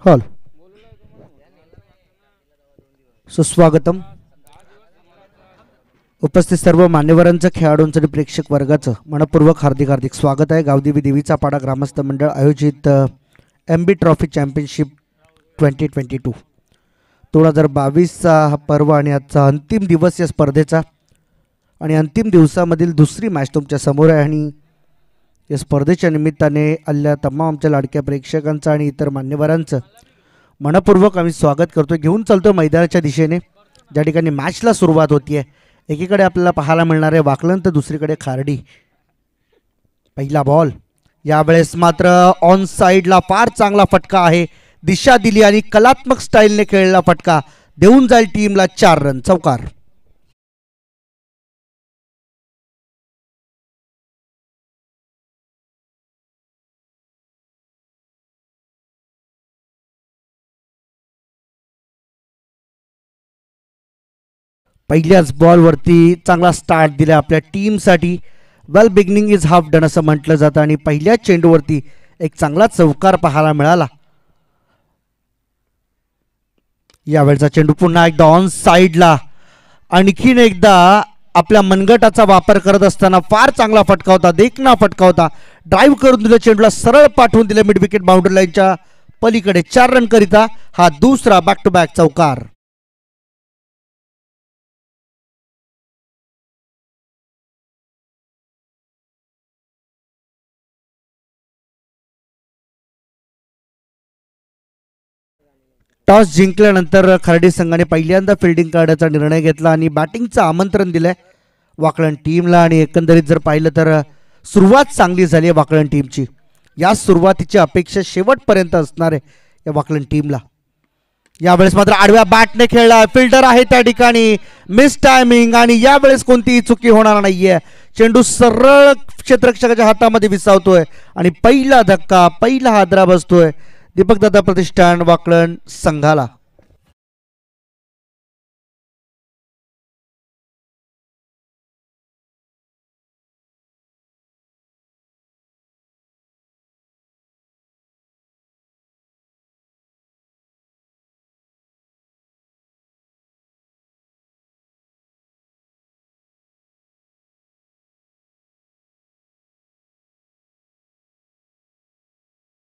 Hall सुस्वागतम. उपस्थित सर्व मान्यवरांचं, खेळाडूंचं आणि प्रेक्षक वर्गाचं मनपूर्वक हार्दिक हार्दिक स्वागत आहे. गावदेवी देवीचा पाडा ग्रामस्थ मंडळ आयोजित MB ट्रॉफी चॅम्पियनशिप 2022 2022चा हा पर्व आणि आजचा अंतिम दिवस या स्पर्धेचा आणि अंतिम दिवसामधील दुसरी मॅच तुमच्या समोर आहे. आणि या स्पर्धेच्या निमित्ताने आलेल्या तमाम आमच्या लाडक्या प्रेक्षकांचं आणि इतर मान्यवरांचं मनपूर्वक आम्ही स्वागत करतो. घेऊन चालतो मैदानाच्या दिशेने, ज्या ठिकाणी मॅचला सुरुवात होती आहे. एकीकडे आपल्याला पाहायला मिळणार आहे वाकलन, तर दुसरीकडे खार्डी. पहिला बॉल यावेळेस मात्र ऑन साईडला फार चांगला फटका आहे. दिशा दिली आणि कलात्मक स्टाईलने खेळलेला फटका देऊन जाईल टीमला 4 रन. चौकार. पहिल्याच बॉलवरती चांगला स्टार्ट दिला आपल्या टीमसाठी. वेल बिगिनिंग इज हाफ डन असं म्हटलं जातं आणि पहिल्याच चेंडूवरती एक चांगला चौकार पाहायला मिळाला. यावेळचा चेंडू पुन्हा एकदा ऑन साईडला, आणखीन एकदा आपल्या मनगटाचा वापर करत असताना फार चांगला फटका होता, देखना फटका होता. ड्राईव्ह करून दिलं, चेंडूला सरळ पाठवून दिलं मिड विकेट बाउंड्री लाईनच्या पलीकडे. 4 रन करिता हा दुसरा बॅक टू बॅक चौकार. टॉस जिंकल्यानंतर खर्डी संघाने पहिल्यांदा फिल्डिंग करण्याचा निर्णय घेतला आणि बॅटिंगचं आमंत्रण दिलंय वाकलन टीमला. आणि एकंदरीत जर पाहिलं तर सुरुवात चांगली झाली आहे वाकलन टीमची. या सुरुवातीची अपेक्षा शेवटपर्यंत असणार आहे या वाकलन टीमला. यावेळेस मात्र आडव्या बॅटने खेळला, फिल्डर आहे त्या ठिकाणी, मिस टायमिंग आणि यावेळेस कोणतीही चुकी होणार नाहीये. चेंडू सरळ क्षेत्ररक्षकाच्या हातामध्ये विसावतोय आणि पहिला धक्का, पहिला हादरा बसतोय दीपक दादा प्रतिष्ठान वाकलन संघाला.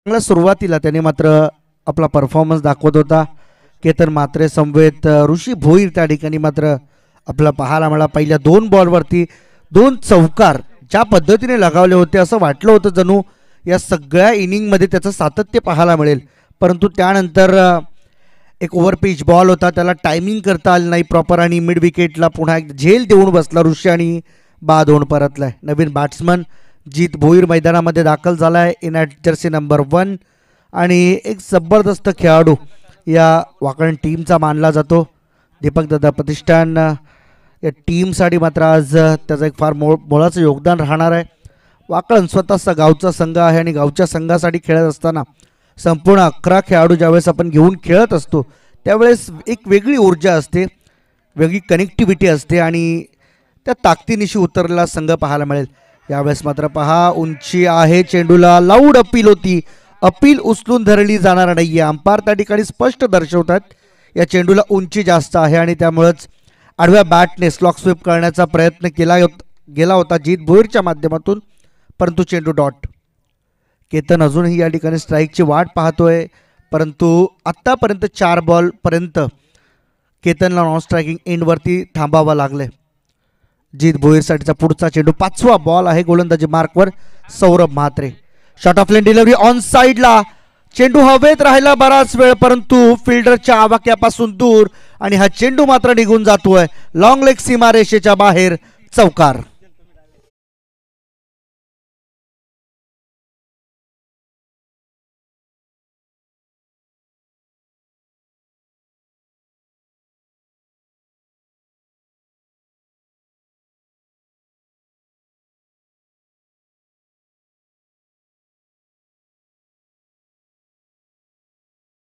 सुरुवातीला त्याने मात्र आपला परफॉर्मन्स दाखवत होता. केतन मात्रे समवेत ऋषी भोईर त्या ठिकाणी मात्र आपला पाहायला मिळाला. पहिल्या 2 बॉलवरती 2 चौकार ज्या पद्धतीने लगावले होते, असं वाटलं होतं जणू या सगळ्या इनिंगमध्ये त्याचं सातत्य पाहायला मिळेल. परंतु त्यानंतर एक ओव्हरपिच बॉल होता, त्याला टायमिंग करता आलं नाही प्रॉपर आणि मिड विकेटला पुन्हा एक झेल देऊन बसला ऋषी आणि बाद होऊन परतलाय. नवीन बॅट्समन जीत भोईर मैदानामध्ये दाखल झाला आहे इन ॲट जर्सी नंबर 1 आणि एक जबरदस्त खेळाडू या वाकलन टीमचा मानला जातो. दीपक दादा प्रतिष्ठान या टीमसाठी मात्र आज त्याचं एक फार मोलाचं योगदान राहणार आहे. वाकलन स्वतःचा गावचा संघ आहे आणि गावच्या संघासाठी खेळत असताना संपूर्ण 11 खेळाडू ज्यावेळेस आपण घेऊन खेळत असतो त्यावेळेस एक वेगळी ऊर्जा असते, वेगळी कनेक्टिव्हिटी असते आणि त्या ताकदीनिशी उतरलेला संघ पाहायला मिळेल. यावेळेस मात्र पहा उंची आहे, चेंडूला लाऊड अपील होती, अपील उचलून धरली जाणार नाहीये. अंपायर त्या ठिकाणी स्पष्ट दर्शवतात या चेंडूला उंची जास्त आहे आणि त्यामुळेच आडव्या बॅटने स्लॉक स्वीप करण्याचा प्रयत्न गेला होता जीत भोईरच्या माध्यमातून, परंतु चेंडू डॉट. केतन अजूनही या ठिकाणी स्ट्राईकची वाट पाहतोय, परंतु आत्तापर्यंत 4 बॉलपर्यंत केतनला नॉन स्ट्रायकिंग एंडवरती थांबावं लागलंय. जीत भोईरसाठीचा पुढचा चेंडू 5वा बॉल आहे गोलंदाजी मार्कवर Saurabh Mhatre. Short of length delivery on साईडला, चेंडू हवेत राहिला बराच वेळ परंतु फिल्डरच्या आवाक्यापासून दूर आणि हा चेंडू मात्र निघून जातोय लॉंग लेग सीमारेषेच्या बाहेर. चौकार.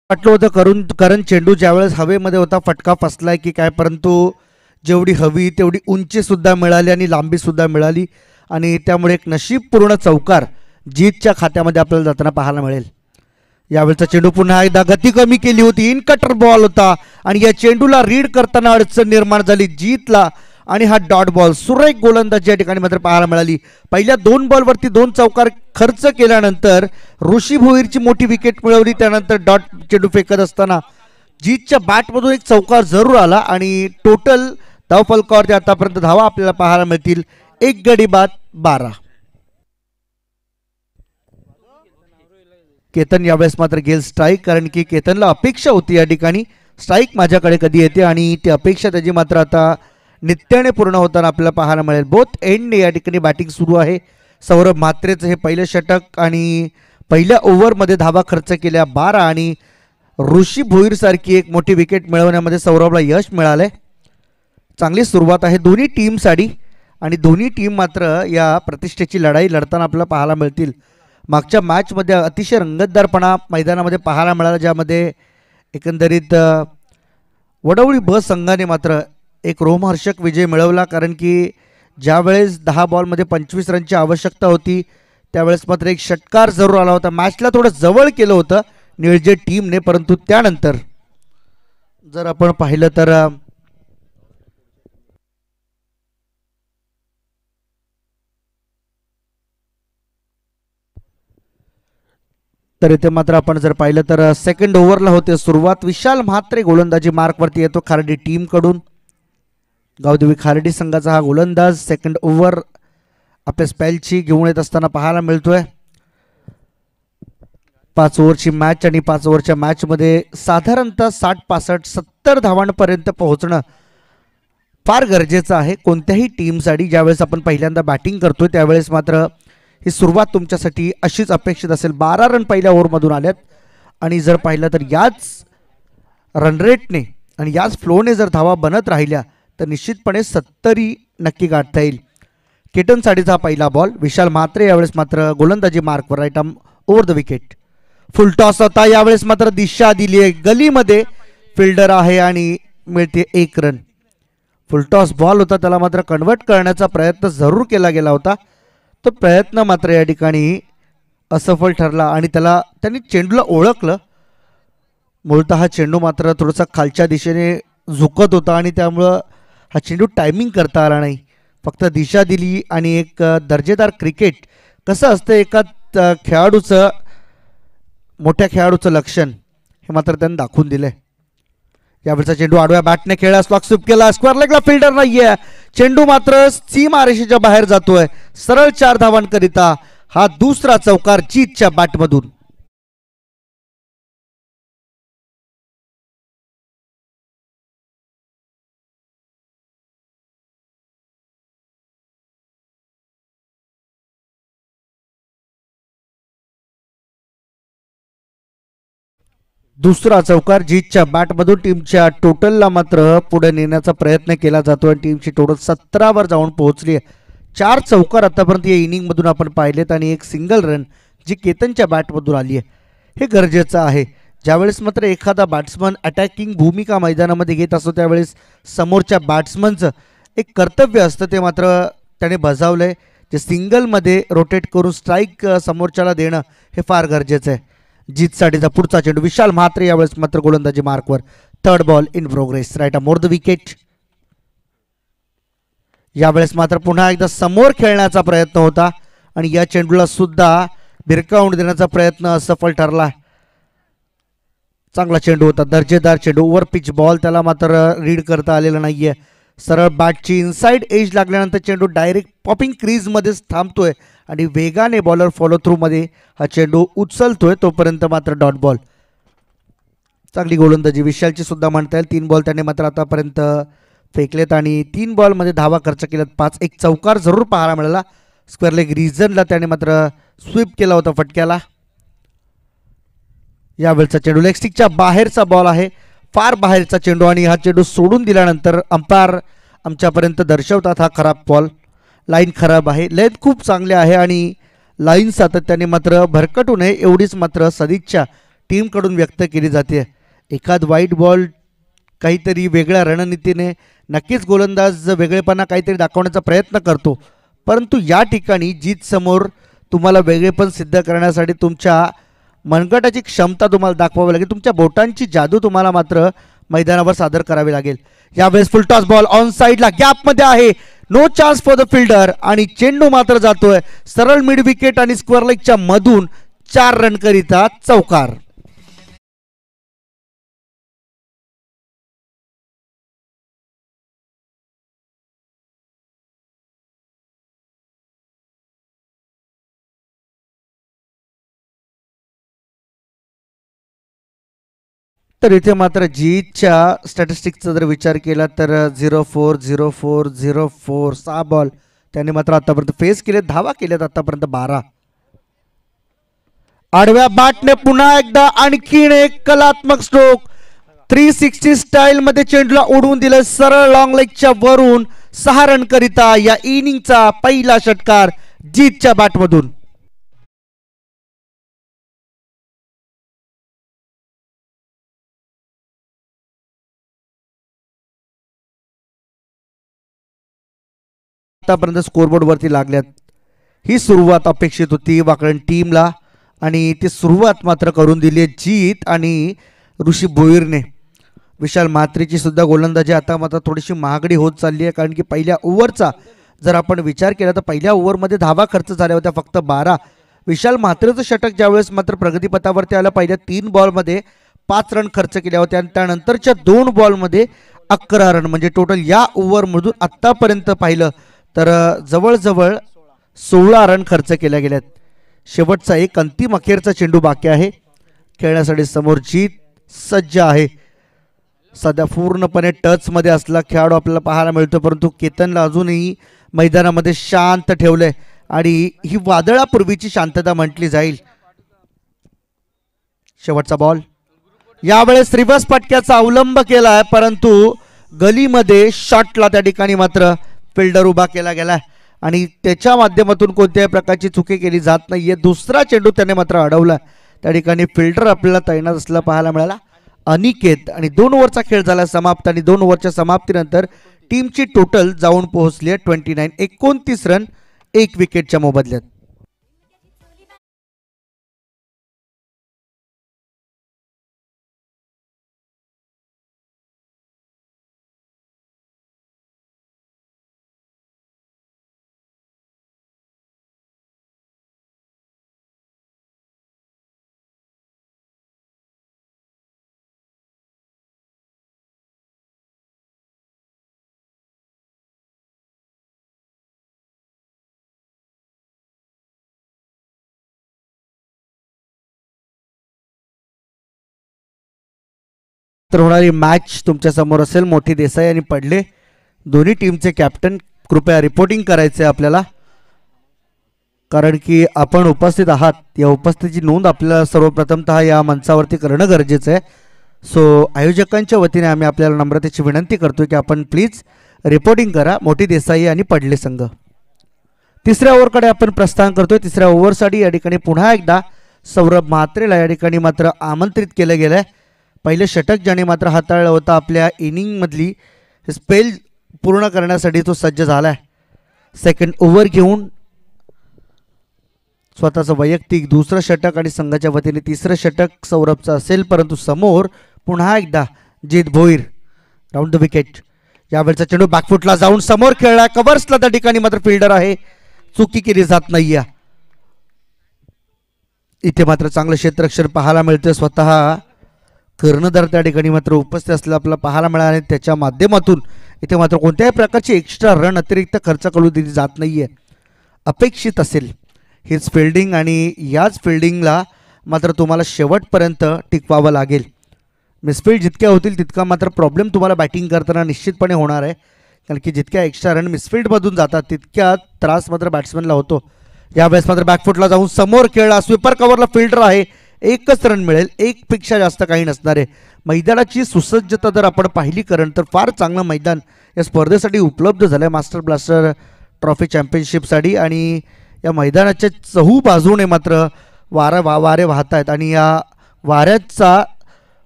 वाटलं होतं कारण चेंडू ज्यावेळेस हवेमध्ये होता फटका फसलाय की काय, परंतु जेवढी हवी तेवढी उंची सुद्धा मिळाली आणि लांबी सुद्धा मिळाली आणि त्यामुळे एक नशीबपूर्ण चौकार जीतच्या खात्यामध्ये आपल्याला जाताना पाहायला मिळेल. यावेळचा चेंडू पुन्हा एकदा गती कमी केली होती, इन कटर बॉल होता आणि या चेंडूला रीड करताना अडचण निर्माण झाली जीतला आणि हा डॉट बॉल. सुरेख गोलंदाजी या ठिकाणी मात्र पाहायला मिळाली. पहिल्या 2 बॉलवरती 2 चौकार खर्च केल्यानंतर ऋषी भोईरची मोठी विकेट मिळवली. त्यानंतर डॉट चेंडू फेकत असताना जीतच्या बॅटमधून एक चौकार जरूर आला आणि टोटल धावफलकावरती आतापर्यंत धावा आपल्याला पाहायला मिळतील 1 गडी बाद 12. केतन यावेळेस मात्र गेल स्ट्राईक, कारण की केतनला अपेक्षा होती या ठिकाणी स्ट्राईक माझ्याकडे कधी येते आणि ती अपेक्षा त्याची मात्र आता नित्याने पूर्ण होताना आपल्याला पाहायला मिळेल. बोथ एंडने या ठिकाणी बॅटिंग सुरू आहे. सौरभ म्हात्रेचं हे पहिलं षटक आणि पहिल्या ओव्हरमध्ये धावा खर्च केल्या 12 आणि ऋषी भोईरसारखी एक मोठी विकेट मिळवण्यामध्ये सौरभला यश मिळालंय. चांगली सुरुवात आहे दोन्ही टीमसाठी आणि दोन्ही टीम मात्र या प्रतिष्ठेची लढाई लढताना आपल्याला पाहायला मिळतील. मागच्या मॅचमध्ये अतिशय रंगतदारपणा मैदानामध्ये पाहायला मिळाला, ज्यामध्ये एकंदरीत वडवळी ब संघाने मात्र एक रोमहर्षक विजय मिळवला, कारण की ज्यावेळेस 10 बॉलमध्ये 25 रनची आवश्यकता होती त्यावेळेस मात्र एक षटकार जरूर आला होता. मॅचला थोडं जवळ केलं होतं निळजे टीमने, परंतु त्यानंतर जर आपण पाहिलं तर इथे मात्र आपण जर पाहिलं तर सेकंड ओव्हरला होते सुरुवात. विशाल म्हात्रे गोलंदाजी मार्कवरती येतो खार्डी टीमकडून. गावदेवी खार्डी संघाचा हा गोलंदाज सेकंड ओव्हर आपल्या स्पेलची घेऊन येत असताना पाहायला मिळतोय. 5 ओव्हरची मॅच आणि 5 ओव्हरच्या मॅचमध्ये साधारणतः 60-65-70 धावांपर्यंत पोहोचणं फार गरजेचं आहे कोणत्याही टीमसाठी. ज्यावेळेस आपण पहिल्यांदा बॅटिंग करतोय त्यावेळेस मात्र ही सुरुवात तुमच्यासाठी अशीच अपेक्षित असेल. 12 रन पहिल्या ओव्हरमधून आल्यात आणि जर पाहिलं तर याच रनरेटने आणि याच फ्लोने जर धावा बनत राहिल्या तर निश्चितपणे 70 नक्की गाठता येईल. केतन साडीचा पहिला बॉल. विशाल म्हात्रे यावेळेस मात्र गोलंदाजी मार्कवर, right arm over the wicket. Full toss होता, यावेळेस मात्र दिशा दिली आहे, गलीमध्ये फिल्डर आहे आणि मिळते 1 रन. फुल टॉस बॉल होता, त्याला मात्र कन्वर्ट करण्याचा प्रयत्न जरूर केला गेला होता. तो प्रयत्न मात्र या ठिकाणी असफल ठरला आणि त्यांनी चेंडूला ओळखलं. मूळतः हा चेंडू मात्र थोडासा खालच्या दिशेने झुकत होता आणि त्यामुळं हा चेंडू टायमिंग करता आला नाही. फक्त दिशा दिली आणि एक दर्जेदार क्रिकेट कसं असतं एका खेळाडूचं, मोठ्या खेळाडूचं लक्षण हे मात्र त्यांनी दाखवून दिलंय. यावेळचा चेंडू आडव्या बॅटने खेळला, स्लॉक स्वीप केला, स्क्वेअर लेगला फिल्डर नाहीये. चेंडू मात्र सीमारेषेच्या बाहेर जातोय. सरळ 4 धावांकरिता हा दुसरा चौकार जीतच्या बॅटमधून. दुसरा चौकार जीतच्या बॅटमधून टीमच्या टोटलला मात्र पुढे नेण्याचा प्रयत्न केला जातो आणि टीमची टोटल 17 वर जाऊन पोहोचली आहे. 4 चौकार आतापर्यंत या इनिंगमधून आपण पाहिलेत आणि एक सिंगल रन जी केतनच्या बॅटमधून आली आहे. हे गरजेचं आहे. ज्यावेळेस मात्र एखादा बॅट्समन अटॅकिंग भूमिका मैदानामध्ये घेत असतो त्यावेळेस समोरच्या बॅट्समनचं एक कर्तव्य असतं, ते मात्र त्याने बजावलं आहे. जे सिंगलमध्ये रोटेट करून स्ट्राईक समोरच्याला देणं हे फार गरजेचं आहे. जीतसाठीचा पुढचा चेंडू. विशाल म्हात्रे यावेळेस मात्र गोलंदाजी मार्कवर. 3rd ball in progress, right arm over the wicket. यावेळेस मात्र पुन्हा एकदा समोर खेळण्याचा प्रयत्न होता आणि या चेंडूला सुद्धा भिरकावून देण्याचा प्रयत्न असफल ठरला. चांगला चेंडू होता, दर्जेदार चेंडू, ओव्हर पिच बॉल, त्याला मात्र रीड करता आलेला नाहीये. सरळ बॅटची इनसाइड एज लागल्यानंतर चेंडू डायरेक्ट पॉपिंग क्रीजमध्येच थांबतोय आणि वेगाने बॉलर फॉलो थ्रूमध्ये हा चेंडू उचलतोय. तोपर्यंत मात्र डॉट बॉल. चांगली गोलंदाजी विशालची सुद्धा म्हणता येईल. 3 बॉल त्याने मात्र आतापर्यंत फेकलेत आणि 3 बॉलमध्ये धावा खर्च केल्यात 5. एक चौकार जरूर पाहायला मिळाला. स्क्वेअर लेग रिझनला त्याने मात्र स्वीप केला होता फटक्याला. यावेळचा चेंडू लेग स्टिकच्या बाहेरचा बॉल आहे, फार बाहेरचा चेंडू आणि हा चेंडू सोडून दिल्यानंतर अंपायर आमच्यापर्यंत दर्शवतात हा खराब बॉल. लाईन खराब आहे, लेंथ खूप चांगली आहे आणि लाईन सातत्याने मात्र भरकटू नये एवढीच मात्र सदिच्छा टीमकडून व्यक्त केली जाते. एखाद वाईट बॉल काहीतरी वेगळ्या रणनीतीने नक्कीच गोलंदाज वेगळेपणा काहीतरी दाखवण्याचा प्रयत्न करतो, परंतु या ठिकाणी जीत समोर तुम्हाला वेगळेपण सिद्ध करण्यासाठी तुमच्या मनगटाची क्षमता तुम्हाला दाखवावी लागेल, तुमच्या बोटांची जादू तुम्हाला मात्र मैदानावर सादर करावी लागेल. यावेळेस फुल टॉस बॉल ऑन साईडला गॅपमध्ये आहे, no chance for the fielder आणि चेंडू मात्र जातोय सरळ मिड विकेट आणि स्क्वेअर लेगच्या मधून 4 रन करिता चौकार. तर इथे मात्र जीतच्या स्टॅटिस्टिक्सचा जर विचार केला तर 0-4 0-4 0-4 6 बॉल त्यांनी मात्र आतापर्यंत फेस केले, धावा केल्यात आतापर्यंत 12. आडव्या बॅटने पुन्हा एकदा आणखीन एक कलात्मक स्ट्रोक, 360 स्टाईल मध्ये चेंडूला उडवून दिलं सरळ लॉंग लेगच्या वरून. 6 रन करिता या इनिंगचा पहिला षटकार जीतच्या बॅटमधून. आतापर्यंत स्कोरबोर्ड वरती लागल्यात, ही सुरुवात अपेक्षित होती वाकळण टीमला आणि ती सुरुवात मात्र करून दिली जीत आणि ऋषी भोईरने. विशाल म्हात्रेची सुद्धा गोलंदाजी आता मात्र थोडीशी महागडी होत चालली आहे, कारण की पहिल्या ओव्हरचा जर आपण विचार केला तर पहिल्या ओव्हरमध्ये धावा खर्च झाल्या होत्या फक्त 12. विशाल म्हात्रेचं षटक ज्यावेळेस मात्र प्रगतीपथावरती आलं, पहिल्या 3 बॉलमध्ये 5 रन खर्च केल्या होत्या आणि त्यानंतरच्या 2 बॉलमध्ये 11 रन, म्हणजे टोटल या ओव्हरमधून आत्तापर्यंत पाहिलं तर जवळजवळ 16 रन खर्च केल्या गेल्यात. शेवटचा एक अंतिम अखेरचा चेंडू बाकी आहे खेळण्यासाठी. समोर जीत सज्ज आहे, सध्या पूर्णपणे टचमध्ये असला खेळाडू आपल्याला पाहायला मिळतो, परंतु केतनला अजूनही मैदानामध्ये शांत ठेवलंय आणि ही वादळापूर्वीची शांतता म्हटली जाईल. शेवटचा बॉल, यावेळेस रिव्हर्स फटक्याचा अवलंब केलाय, परंतु गलीमध्ये शॉटला त्या ठिकाणी मात्र फिल्डर उभा केला गेलाय आणि त्याच्या माध्यमातून कोणत्याही प्रकारची चुकी केली जात नाहीये. दुसरा चेंडू त्याने मात्र अडवला, त्या ठिकाणी फिल्डर आपल्याला तैनात असला पाहायला मिळाला अनिकेत. आणि 2 ओव्हरचा खेळ झाला समाप्त आणि 2 ओव्हरच्या समाप्तीनंतर टीमची टोटल जाऊन पोहोचली आहे 29, 29 रन 1 विकेटच्या मोबदल्यात. तर होणारी मॅच तुमच्या समोर असेल. मोठी देसाई आणि पडले दोन्ही टीमचे कॅप्टन कृपया रिपोर्टिंग करायचे आपल्याला, कारण की आपण उपस्थित आहात. या उपस्थितीची नोंद आपल्याला सर्वप्रथमतः या मंचावरती करणं गरजेचं आहे. सो आयोजकांच्या वतीने आम्ही आपल्याला नम्रतेची विनंती करतोय की आपण प्लीज रिपोर्टिंग करा. मोठी देसाई आणि पडले संघ. तिसऱ्या ओव्हरकडे आपण प्रस्थान करतोय. तिसऱ्या ओव्हरसाठी या ठिकाणी पुन्हा एकदा सौरभ म्हात्रेला या ठिकाणी मात्र आमंत्रित केलं गेलंय. पहिले षटक ज्याने मात्र हाताळलं होतं आपल्या इनिंगमधली स्पेल पूर्ण करण्यासाठी तो सज्ज झालाय. सेकंड ओव्हर घेऊन स्वतःचं वैयक्तिक दुसरं षटक आणि संघाच्या वतीने तिसरं षटक सौरभचं असेल, परंतु समोर पुन्हा एकदा जीत भोईर राऊंड द विकेट. यावेळचा चेंडू बॅकफुटला जाऊन समोर खेळला, कव्हर्सला त्या ठिकाणी मात्र फिल्डर आहे, चुकी केली जात नाहीये. इथे मात्र चांगलं क्षेत्ररक्षण पाहायला मिळतं. स्वतः कर्णधार त्या ठिकाणी मात्र उपस्थित असलेला आपल्याला पाहायला मिळाला आणि त्याच्या माध्यमातून इथे मात्र कोणत्याही प्रकारची एक्स्ट्रा रन अतिरिक्त खर्च करू दिली जात नाहीये. अपेक्षित असेल हीच फिल्डिंग आणि याच फिल्डिंगला मात्र तुम्हाला शेवटपर्यंत टिकवावं लागेल. मिसफिल्ड जितक्या होतील तितका मात्र प्रॉब्लेम तुम्हाला बॅटिंग करताना निश्चितपणे होणार आहे, कारण की जितक्या एक्स्ट्रा रन मिसफिल्डमधून जातात तितक्या त्रास मात्र बॅट्समॅनला होतो. यावेळेस मात्र बॅकफुटला जाऊन समोर खेळला, स्वीपर कव्हरला फिल्डर आहे, एकच रन मिळेल, एक पेक्षा जास्त काही नसणार आहे. मैदानाची सुसज्जता जर आपण पाहिली कारण तर फार चांगलं मैदान या स्पर्धेसाठी उपलब्ध झालं आहे, मास्टर ब्लास्टर ट्रॉफी चॅम्पियनशिपसाठी. आणि या मैदानाच्या चहू बाजूने मात्र वारे वाहत आहेत आणि या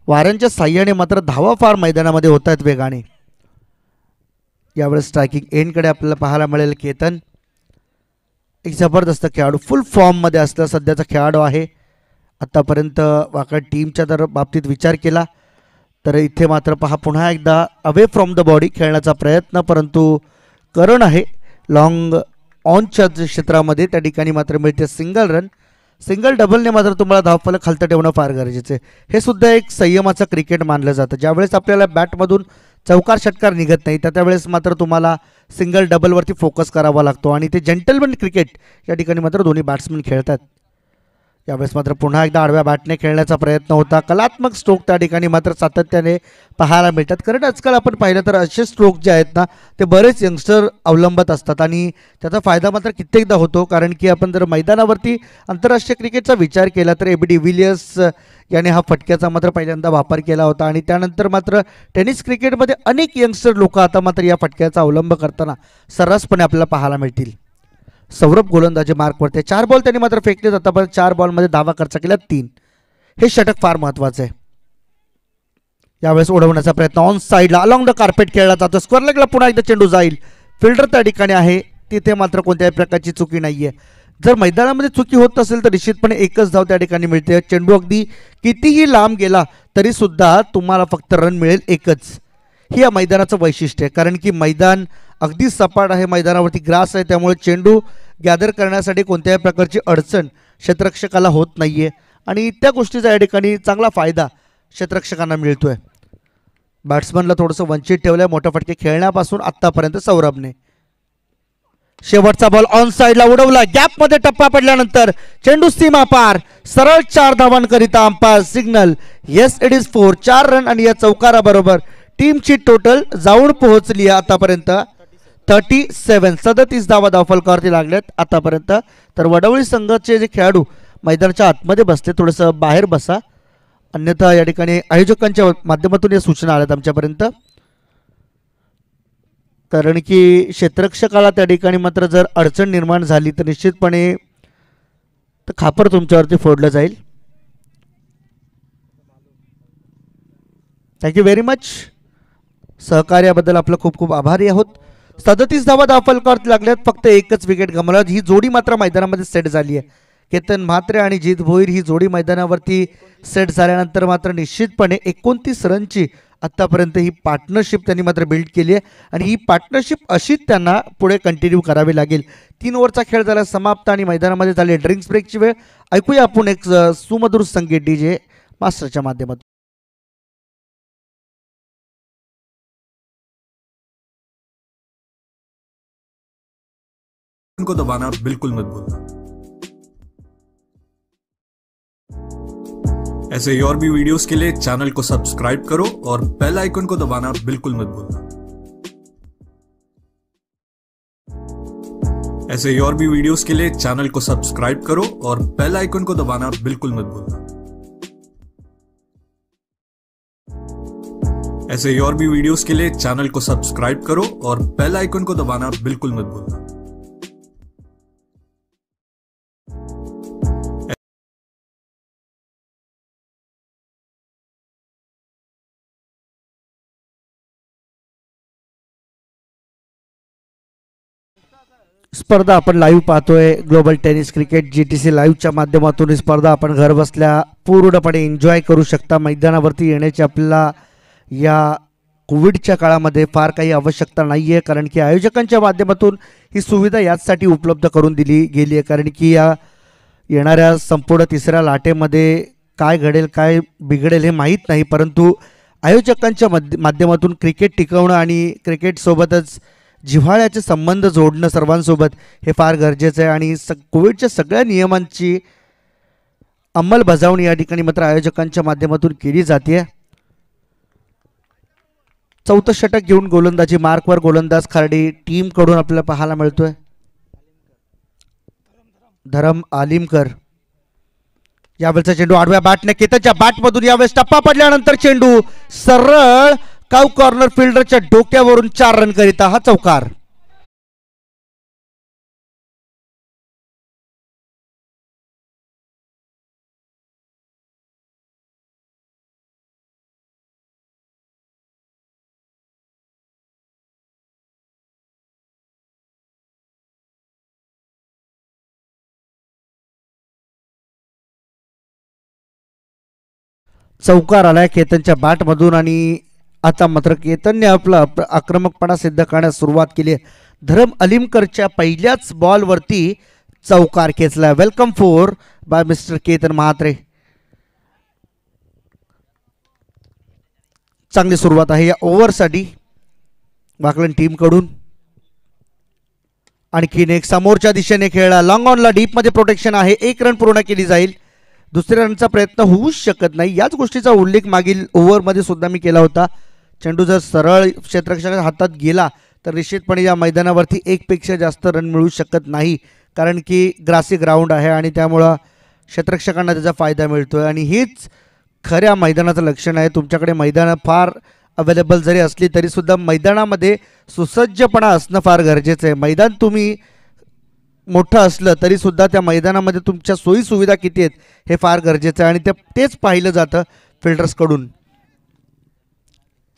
वाऱ्यांच्या साह्याने मात्र धावा फार मैदानामध्ये होत आहेत वेगाने. यावेळेस स्ट्रायकिंग एंडकडे आपल्याला पाहायला मिळेल केतन, एक जबरदस्त खेळाडू, फुल फॉर्ममध्ये असलेला सध्याचा खेळाडू आहे आत्तापर्यंत वाकड टीमच्या जर बाबतीत विचार केला तर इथे मात्र पहा पुन्हा एकदा अवे फ्रॉम द बॉडी खेळण्याचा प्रयत्न, परंतु करण आहे लॉंग ऑनच्या क्षेत्रामध्ये, त्या ठिकाणी मात्र मिळते सिंगल रन. सिंगल डबलने मात्र तुम्हाला धावफलक खालतं ठेवणं फार गरजेचं आहे. हे सुद्धा एक संयमाचं क्रिकेट मानलं जातं. ज्यावेळेस आपल्याला बॅटमधून चौकार षटकार निघत नाही त्यावेळेस मात्र तुम्हाला सिंगल डबलवरती फोकस करावा लागतो आणि ते जेंटलमॅन क्रिकेट या ठिकाणी मात्र दोन्ही बॅट्समन खेळतात. यावेळेस मात्र पुन्हा एकदा आडव्या बॅटने खेळण्याचा प्रयत्न होता. कलात्मक स्ट्रोक त्या ठिकाणी मात्र सातत्याने पाहायला मिळतात, कारण आजकाल आपण पाहिलं तर असे स्ट्रोक जे आहेत ना ते बरेच यंगस्टर अवलंबत असतात आणि त्याचा फायदा मात्र कित्येकदा होतो. कारण की आपण जर मैदानावरती आंतरराष्ट्रीय क्रिकेटचा विचार केला तर ए बी डिव्हिलियर्स याने हा फटक्याचा मात्र पहिल्यांदा वापर केला होता आणि त्यानंतर मात्र टेनिस क्रिकेटमध्ये अनेक यंगस्टर लोक आता मात्र या फटक्याचा अवलंब करताना सर्रासपणे आपल्याला पाहायला मिळतील. सौरभ गोलंदाजी मार्कवरती 4 बॉल त्यांनी मात्र फेकले जातात, पण 4 बॉलमध्ये धावा खर्च केल्या 3. हे षटक फार महत्त्वाचं आहे. यावेळेस उडवण्याचा प्रयत्न ऑन साईडला अलॉंग द कार्पेट खेळला जातो. स्क्वेअर लेगला पुन्हा एकदा चेंडू जाईल. फिल्डर त्या ठिकाणी आहे, तिथे मात्र कोणत्याही प्रकारची चुकी नाहीये. जर मैदानामध्ये चुकी होत नसेल तर निश्चितपणे एकच धाव त्या ठिकाणी मिळते. चेंडू अगदी कितीही लांब गेला तरी सुद्धा तुम्हाला फक्त रन मिळेल एकच. ही या मैदानाचं वैशिष्ट्य आहे, कारण की मैदान अगदी सपाट आहे, मैदानावरती ग्रास आहे, त्यामुळे चेंडू गॅदर करण्यासाठी कोणत्याही प्रकारची अडचण क्षेत्ररक्षकाला होत नाहीये आणि त्या गोष्टीचा या ठिकाणी चांगला फायदा क्षेत्ररक्षकांना मिळतोय. बॅट्समनला थोडंसं वंचित ठेवलंय मोठा फटके खेळण्यापासून आत्तापर्यंत सौरभने. शेवटचा बॉल ऑन साईडला उडवला, गॅपमध्ये टप्पा पडल्यानंतर चेंडू सीमा पार, सरळ 4 धावांकरिता umpire signal. Yes it is 4. 4 run आणि या चौकाराबरोबर टीमची टोटल जाऊन पोहोचली आहे आतापर्यंत 37. 37 धावा धावफलकावरती लागल्यात आतापर्यंत. तर वडवळी संघाचे जे खेळाडू मैदानाच्या आतमध्ये बसले थोडंसं बाहेर बसा, अन्यथा या ठिकाणी आयोजकांच्या माध्यमातून या सूचना आल्यात आमच्यापर्यंत, कारण की क्षेत्ररक्षकाला त्या ठिकाणी मात्र जर अडचण निर्माण झाली तर निश्चितपणे खापर तुमच्यावरती फोडलं जाईल. Thank you very much. सहकार्याबद्दल आपलं खूप खूप आभारी आहोत. 37 धावा धावफलकावरती लागल्यात, फक्त एकच विकेट गमावला. ही जोडी मात्र मैदानामध्ये सेट झाली आहे. केतन म्हात्रे आणि जीत भोईर ही जोडी मैदानावरती सेट झाल्यानंतर मात्र निश्चितपणे 29 रनची आत्तापर्यंत ही पार्टनरशिप त्यांनी मात्र बिल्ड केली आहे आणि ही पार्टनरशिप अशीच त्यांना पुढे कंटिन्यू करावी लागेल. 3 ओव्हरचा खेळ झाला समाप्त आणि मैदानामध्ये झाले ड्रिंक्स ब्रेकची वेळ. ऐकूया आपण एक सुमधुर संगीत डीजे मास्टरच्या माध्यमातून. को दबाना बिल्कुल मत भूलना। ऐसे ही और भी वीडियोस के लिए चैनल को सब्सक्राइब करो और बेल आइकन को दबाना बिल्कुल मत भूलना। ऐसे ही और भी वीडियोस के लिए चैनल को सब्सक्राइब करो और बेल आइकन को दबाना बिल्कुल मत भूलना। ऐसे ही और भी वीडियोस के लिए चैनल को सब्सक्राइब करो और बेल आइकन को दबाना बिल्कुल मत भूलना। स्पर्धा आपण लाईव्ह पाहतोय. ग्लोबल टेनिस क्रिकेट GTC लाईव्हच्या माध्यमातून ही स्पर्धा आपण घर बसल्या पूर्णपणे एन्जॉय करू शकता. मैदानावरती येण्याची आपल्याला या कोविडच्या काळामध्ये फार काही आवश्यकता नाही आहे, कारण की आयोजकांच्या माध्यमातून ही सुविधा याचसाठी उपलब्ध करून दिली गेली आहे, कारण की या येणाऱ्या संपूर्ण तिसऱ्या लाटेमध्ये काय घडेल काय बिघडेल हे माहीत नाही, परंतु आयोजकांच्या माध्यमातून क्रिकेट टिकवणं आणि क्रिकेटसोबतच जिव्हाळ्याचे संबंध जोडणं सर्वांसोबत हे फार गरजेचं आहे आणि कोविडच्या सगळ्या नियमांची अंमलबजावणी या ठिकाणी मात्र आयोजकांच्या माध्यमातून केली जाते. चौथं षटक घेऊन गोलंदाजी मार्कवर गोलंदाज खार्डी टीमकडून आपल्याला पाहायला मिळतोय. धरम आलिमकर. यावेळेचा चेंडू आडव्या बॅटने केतनच्या बॅटमधून यावेळेस टप्पा पडल्यानंतर चेंडू सरळ काव कॉर्नर फिल्डरच्या डोक्यावरून 4 रन करिता हा चौकार. चौकार आलाय केतनच्या बॅटमधून आणि आता मात्र केतनने आपला आक्रमकपणा सिद्ध करण्यास सुरुवात केली आहे. धरम अलिमकरच्या पहिल्याच बॉलवरती चौकार खेचला. Welcome four by mister Ketan Mhatre. चांगली सुरुवात आहे या ओव्हरसाठी वाकलन टीमकडून. आणखीन एक समोरच्या दिशेने खेळला, लॉंग ऑनला डीपमध्ये प्रोटेक्शन आहे. 1 रन पूर्ण केली जाईल. दुसऱ्या रनचा प्रयत्न होऊच शकत नाही. याच गोष्टीचा उल्लेख मागील ओव्हरमध्ये सुद्धा मी केला होता. चेंडू जर सरळ क्षेत्ररक्षकाच्या हातात गेला तर निश्चितपणे या मैदानावरती 1 पेक्षा जास्त रन मिळू शकत नाही, कारण की ग्रासी ग्राउंड आहे आणि त्यामुळं क्षेत्ररक्षकांना त्याचा फायदा मिळतो आहे. आणि हीच खऱ्या मैदानाचं लक्षण आहे. तुमच्याकडे मैदानं फार अवेलेबल जरी असली तरीसुद्धा मैदानामध्ये सुसज्जपणा असणं फार गरजेचं आहे. मैदान तुम्ही मोठं असलं तरीसुद्धा त्या मैदानामध्ये तुमच्या सोयीसुविधा किती आहेत हे फार गरजेचं आहे आणि तेच पाहिलं जातं फिल्डर्सकडून.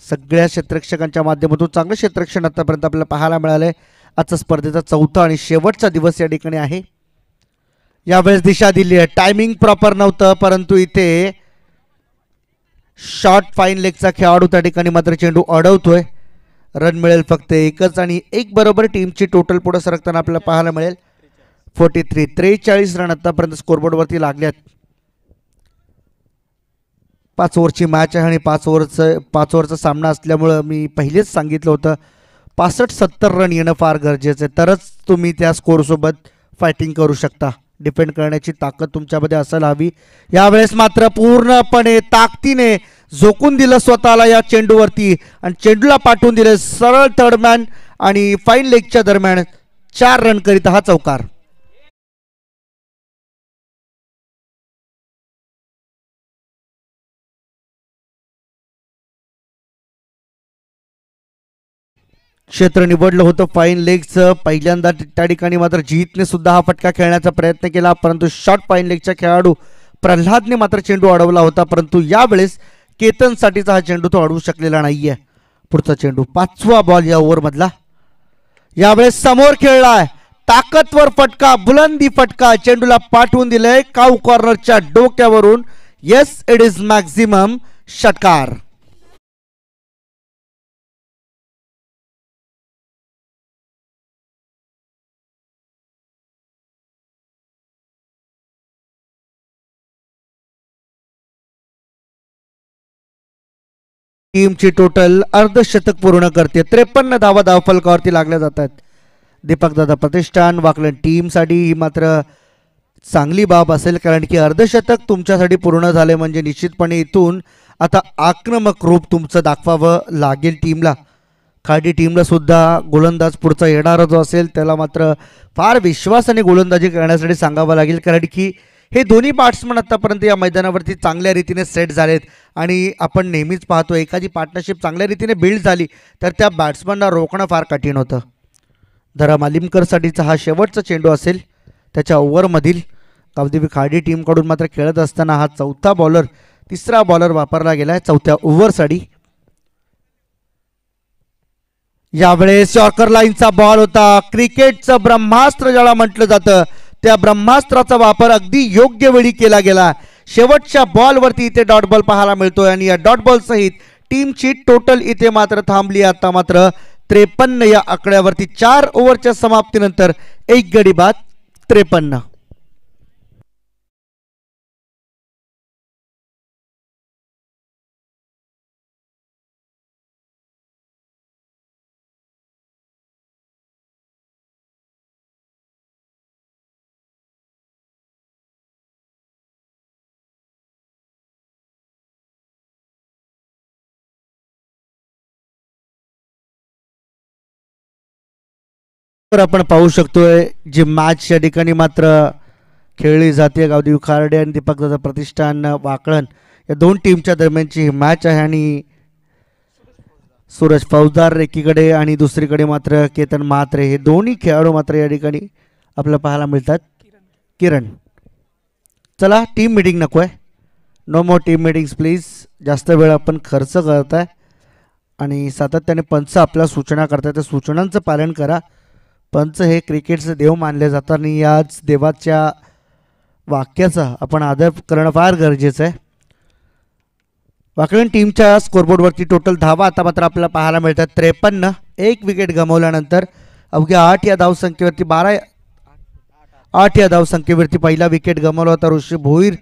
सगळ्या क्षेत्ररक्षकांच्या माध्यमातून चांगलं क्षेत्ररक्षण आतापर्यंत आपल्याला पाहायला मिळालंय. आजचा स्पर्धेचा 4था आणि शेवटचा दिवस या ठिकाणी आहे. यावेळेस दिशा दिली आहे. टायमिंग प्रॉपर नव्हतं, परंतु इथे शॉर्ट फाईन लेगचा खेळाडू त्या ठिकाणी मात्र चेंडू अडवतोय. रन मिळेल फक्त 1च आणि 1 बरोबर टीमची टोटल पुढे सरकताना आपल्याला पाहायला मिळेल. 43 रन आतापर्यंत स्कोरबोर्डवरती लागल्यात. 5 ओव्हरची मॅच आहे आणि 5 ओव्हरचा सामना असल्यामुळं मी पहिलेच सांगितलं होतं 65-70 रन येणं फार गरजेचं आहे, तरच तुम्ही त्या स्कोरसोबत फायटिंग करू शकता. डिफेंड करण्याची ताकद तुमच्यामध्ये असायला हवी. यावेळेस मात्र पूर्णपणे ताकदीने झोकून दिलं स्वतःला या चेंडूवरती आणि चेंडूला पाठवून दिलं सरळ थर्डमॅन आणि फाईन लेगच्या दरम्यान 4 रन करीत हा चौकार. क्षेत्र निवडलं होतं फाईन लेगचं. पहिल्यांदा त्या ठिकाणी मात्र जीतने सुद्धा हा फटका खेळण्याचा प्रयत्न केला, परंतु शॉर्ट फाईन लेगच्या खेळाडू प्रल्हादने मात्र चेंडू अडवला होता. परंतु यावेळेस केतनसाठीचा हा चेंडू तो अडवू शकलेला नाहीये. पुढचा चेंडू 5वा बॉल या ओव्हरमधला. यावेळेस समोर खेळलाय, ताकदवर फटका, बुलंदी फटका, चेंडूला पाठवून दिलंय काऊ कॉर्नरच्या डोक्यावरून. येस, इट इज मॅक्झिमम षटकार. टीमची टोटल अर्धशतक पूर्ण करते. 53 धावा धावफलकावरती लागल्या जातात. दीपकदादा प्रतिष्ठान वाकलन टीमसाठी ही मात्र चांगली बाब असेल, कारण की अर्धशतक तुमच्यासाठी पूर्ण झाले म्हणजे निश्चितपणे इथून आता आक्रमक रूप तुमचं दाखवावं लागेल टीमला. खाडी टीमला सुद्धा गोलंदाज पुढचा येणारा जो असेल त्याला मात्र फार विश्वासाने गोलंदाजी करण्यासाठी सांगावं लागेल, कारण की हे दोन्ही बॅट्समन आतापर्यंत या मैदानावरती चांगल्या रीतीने सेट झालेत आणि आपण नेहमीच पाहतो एखादी पार्टनरशिप चांगल्या रीतीने बिल्ड झाली तर त्या बॅट्समनला रोखणं फार कठीण होतं. धरम अलिमकरसाठीचा हा शेवटचा चेंडू असेल त्याच्या ओव्हरमधील. गावदेवी खाडी टीमकडून मात्र खेळत असताना हा तिसरा बॉलर वापरला गेला आहे 4थ्या ओव्हरसाठी. यावेळेस यॉर्कर लाईनचा बॉल होता. क्रिकेटचं ब्रह्मास्त्र ज्याला म्हटलं जातं त्या ब्रह्मास्त्राचा वापर अगदी योग्य वेळी केला गेला. शेवटच्या बॉलवरती इथे डॉट बॉल पाहायला मिळतोय आणि या डॉट बॉल सहित टीमची टोटल इथे मात्र थांबली. आता मात्र 53 या आकड्यावरती 4 ओव्हरच्या समाप्तीनंतर 1 गडी बाद 53. आपण पाहू शकतोय जी मॅच या ठिकाणी मात्र खेळली जाते. गावदेवी खार्डे आणि दीपकदादा प्रतिष्ठान वाकळण या दोन टीमच्या दरम्यानची ही मॅच आहे आणि सूरज फौजदार एकीकडे आणि दुसरीकडे मात्र केतन म्हात्रे हे दोन्ही खेळाडू मात्र या ठिकाणी आपल्याला पाहायला मिळतात. किरण, चला टीम मीटिंग नको आहे, no more team meetings please. जास्त वेळ आपण खर्च करताय आणि सातत्याने पंच आपल्या सूचना करताय, त्या सूचनांचं पालन करा. पंच हे क्रिकेटचे देव मानले जातात आणि याच देवाच्या वाक्याचा आपण आदर करणं फार गरजेचं आहे. वाकळण टीमच्या स्कोरबोर्डवरती टोटल धावा आता मात्र आपल्याला पाहायला मिळतात 53. एक विकेट गमावल्यानंतर अवघ्या 8 या धावसंख्येवरती 8 या धावसंख्येवरती पहिला विकेट गमावला होता ऋषी भोईर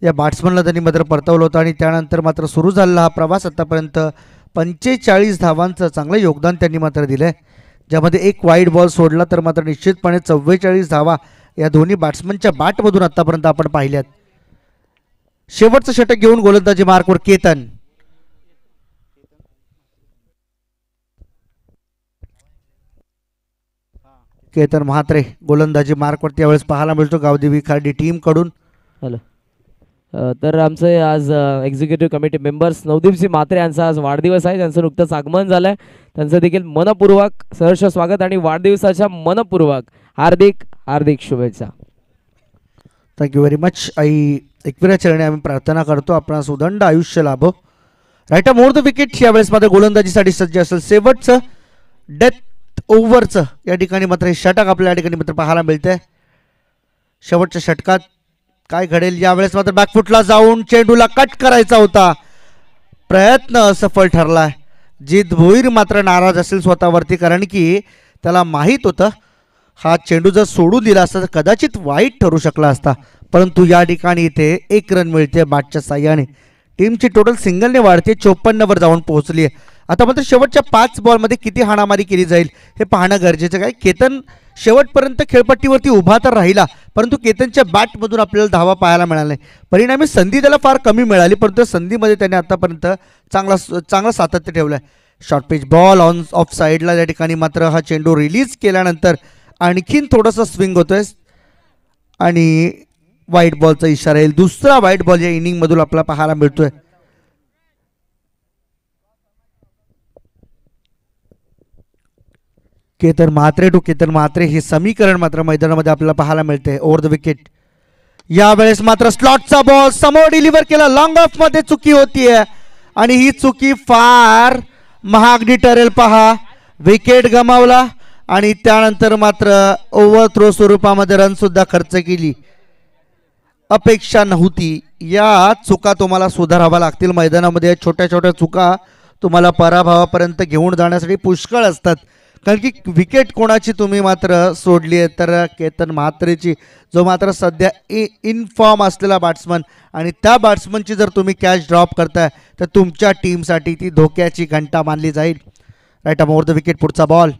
या बॅट्समनला त्यांनी मात्र परतवलं होतं आणि त्यानंतर मात्र सुरू झालेला हा प्रवास आतापर्यंत 45 धावांचं चांगलं योगदान त्यांनी मात्र दिलं आहे, ज्यामध्ये एक वाईड बॉल सोडला तर मात्र निश्चितपणे 44 धावा या दोन्ही बॅट्समनच्या बॅटमधून आतापर्यंत आपण पाहिल्यात. शेवटचं षटक घेऊन गोलंदाजी मार्कवर केतन म्हात्रे गोलंदाजी मार्कवरती यावेळेस पाहायला मिळतो गावदेवी खार्डी टीम कडून. हॅलो. तर आमचे आज एक्झिक्युटिव्ह कमिटी मेंबर्स नवदीपसिंह म्हात्रे यांचा आज वाढदिवस आहे. त्यांचं नुकतंच आगमन झालं आहे. त्यांचं देखील मनपूर्वक सहर्ष स्वागत आणि वाढदिवसाच्या मनपूर्वक हार्दिक हार्दिक शुभेच्छा. Thank you very much. आई एकविरा चरणी आम्ही प्रार्थना करतो आपणास उदंड आयुष्य लाभो. राईट अ मोर द विकेट यावेळेस मात्र गोलंदाजीसाठी सज्ज असेल. शेवटचं डेथ ओव्हरचं या ठिकाणी मात्र हे षटक आपल्या या ठिकाणी मात्र पाहायला मिळतंय. शेवटच्या षटकात काय घडेल यावेळेस मात्र बॅकफुटला जाऊन चेंडूला कट करायचा होता, प्रयत्न असफल ठरलाय. जित भोईर मात्र नाराज असेल स्वतःवरती, कारण की त्याला माहीत होतं हा चेंडू जर सोडून दिला असता तर कदाचित वाईट ठरू शकला असता, परंतु या ठिकाणी इथे 1 रन मिळते बॅटच्या साह्याने. टीमची टोटल सिंगलने वाढते 54 जाऊन पोहोचली आहे. आता मात्र शेवटच्या 5 बॉलमध्ये किती हाणामारी केली जाईल हे पाहणं गरजेचं आहे. केतन शेवटपर्यंत खेळपट्टीवरती उभा तर राहिला, परंतु केतनच्या बॅटमधून आपल्याला धावा पाहायला मिळाल्या नाही. परिणामी संधी त्याला फार कमी मिळाली, परंतु संधीमध्ये त्याने आतापर्यंत चांगला सातत्य ठेवलं आहे. शॉर्ट पिच बॉल ऑफ साईडला या ठिकाणी मात्र हा चेंडू रिलीज केल्यानंतर आणखीन थोडंसं स्विंग होतोय आणि व्हाईट बॉलचा इशारा येईल. दुसरा व्हाईट बॉल या इनिंगमधून आपल्याला पाहायला मिळतोय. केतन म्हात्रे हे समीकरण मात्र मैदानामध्ये आपल्याला पाहायला मिळते. ओव्हर द विकेट यावेळेस मात्र स्लॉटचा बॉल समोर डिलिव्हर केला, लॉंग ऑफ मध्ये चुकी होतीये आणि ही चुकी फार महागडी ठरेल. पहा, विकेट गमावला आणि त्यानंतर मात्र ओव्हर थ्रो स्वरूपामध्ये रन सुद्धा खर्च केली. अपेक्षा नव्हती. या चुका तुम्हाला सुधाराव्या लागतील मैदानामध्ये. छोट्या छोट्या चुका तुम्हाला पराभवापर्यंत घेऊन जाण्यासाठी पुष्कळ असतात, कारण की विकेट कोणाची तुम्ही मात्र सोडली आहे तर केतन म्हात्रेची, जो मात्र सध्या इन फॉर्म असलेला बॅट्समन, आणि त्या बॅट्समनची जर तुम्ही कॅच ड्रॉप करताय तर तुमच्या टीमसाठी ती धोक्याची घंटा मानली जाईल. राईट ओव्हर द विकेट पुढचा बॉल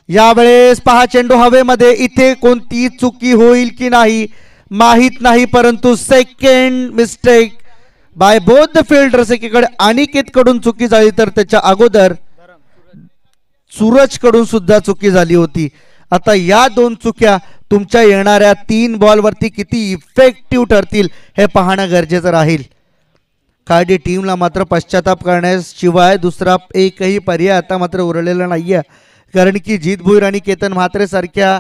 यावेळेस पहा, चेंडू हवेमध्ये. इथे कोणती चुकी होईल की नाही माहीत नाही, परंतु second mistake by both the fielders. एकीकडे अनिकेत कडून चुकी झाली तर त्याच्या अगोदर सूरज कडून सुद्धा चुकी झाली होती. आता या 2 चुक्या तुमच्या येणाऱ्या 3 बॉलवरती किती इफेक्टिव्ह ठरतील हे पाहणं गरजेचं राहील. खार्डी टीमला मात्र पश्चाताप करण्याशिवाय दुसरा एकही पर्याय आता मात्र उरलेला नाहीये, कारण की जित भोईर आणि केतन म्हात्रे सारख्या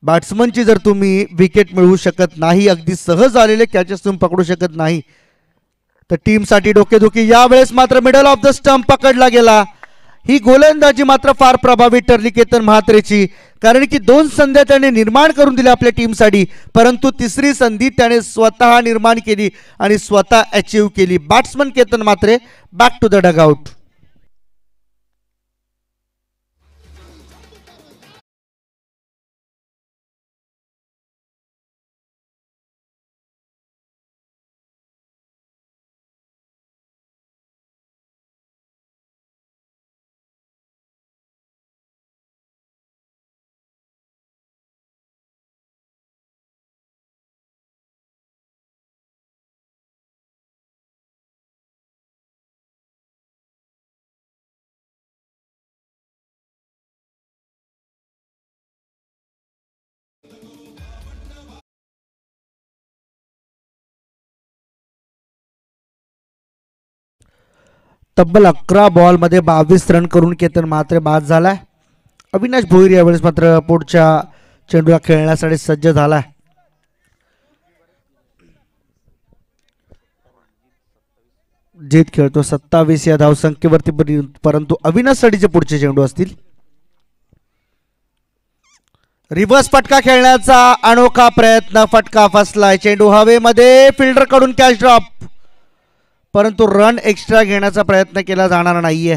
बॅट्समनची जर तुम्ही विकेट मिळवू शकत नाही, अगदी सहज आलेले कॅचेस तुम्ही पकडू शकत नाही, तर टीमसाठी डोकेदुखी. यावेळेस मात्र मिडल ऑफ द स्टंप पकडला गेला. ही गोलंदाजी मात्र फार प्रभावी ठरली केतन म्हात्रेची, कारण की 2 संध्या त्याने निर्माण करून दिल्या आपल्या टीमसाठी, परंतु तिसरी संधी त्याने स्वतः निर्माण केली आणि स्वतः अचीव केली. Batsman Ketan Mhatre back to the dugout. तब्बल 11 बॉलमध्ये 22 रन करून केतन म्हात्रे बाद झालाय. अविनाश भोईर यावेळेस मात्र पुढच्या चेंडूला खेळण्यासाठी सज्ज झालाय. जीत खेळतो 27 या धावसंख्येवरती, परंतु अविनाश साडीचे पुढचे चेंडू असतील. रिव्हर्स फटका खेळण्याचा अनोखा प्रयत्न, फटका फसलाय. चेंडू हवेमध्ये, फिल्डर कडून कॅच ड्रॉप, परंतु रन एक्स्ट्रा घेण्याचा प्रयत्न केला जाणार नाहीये.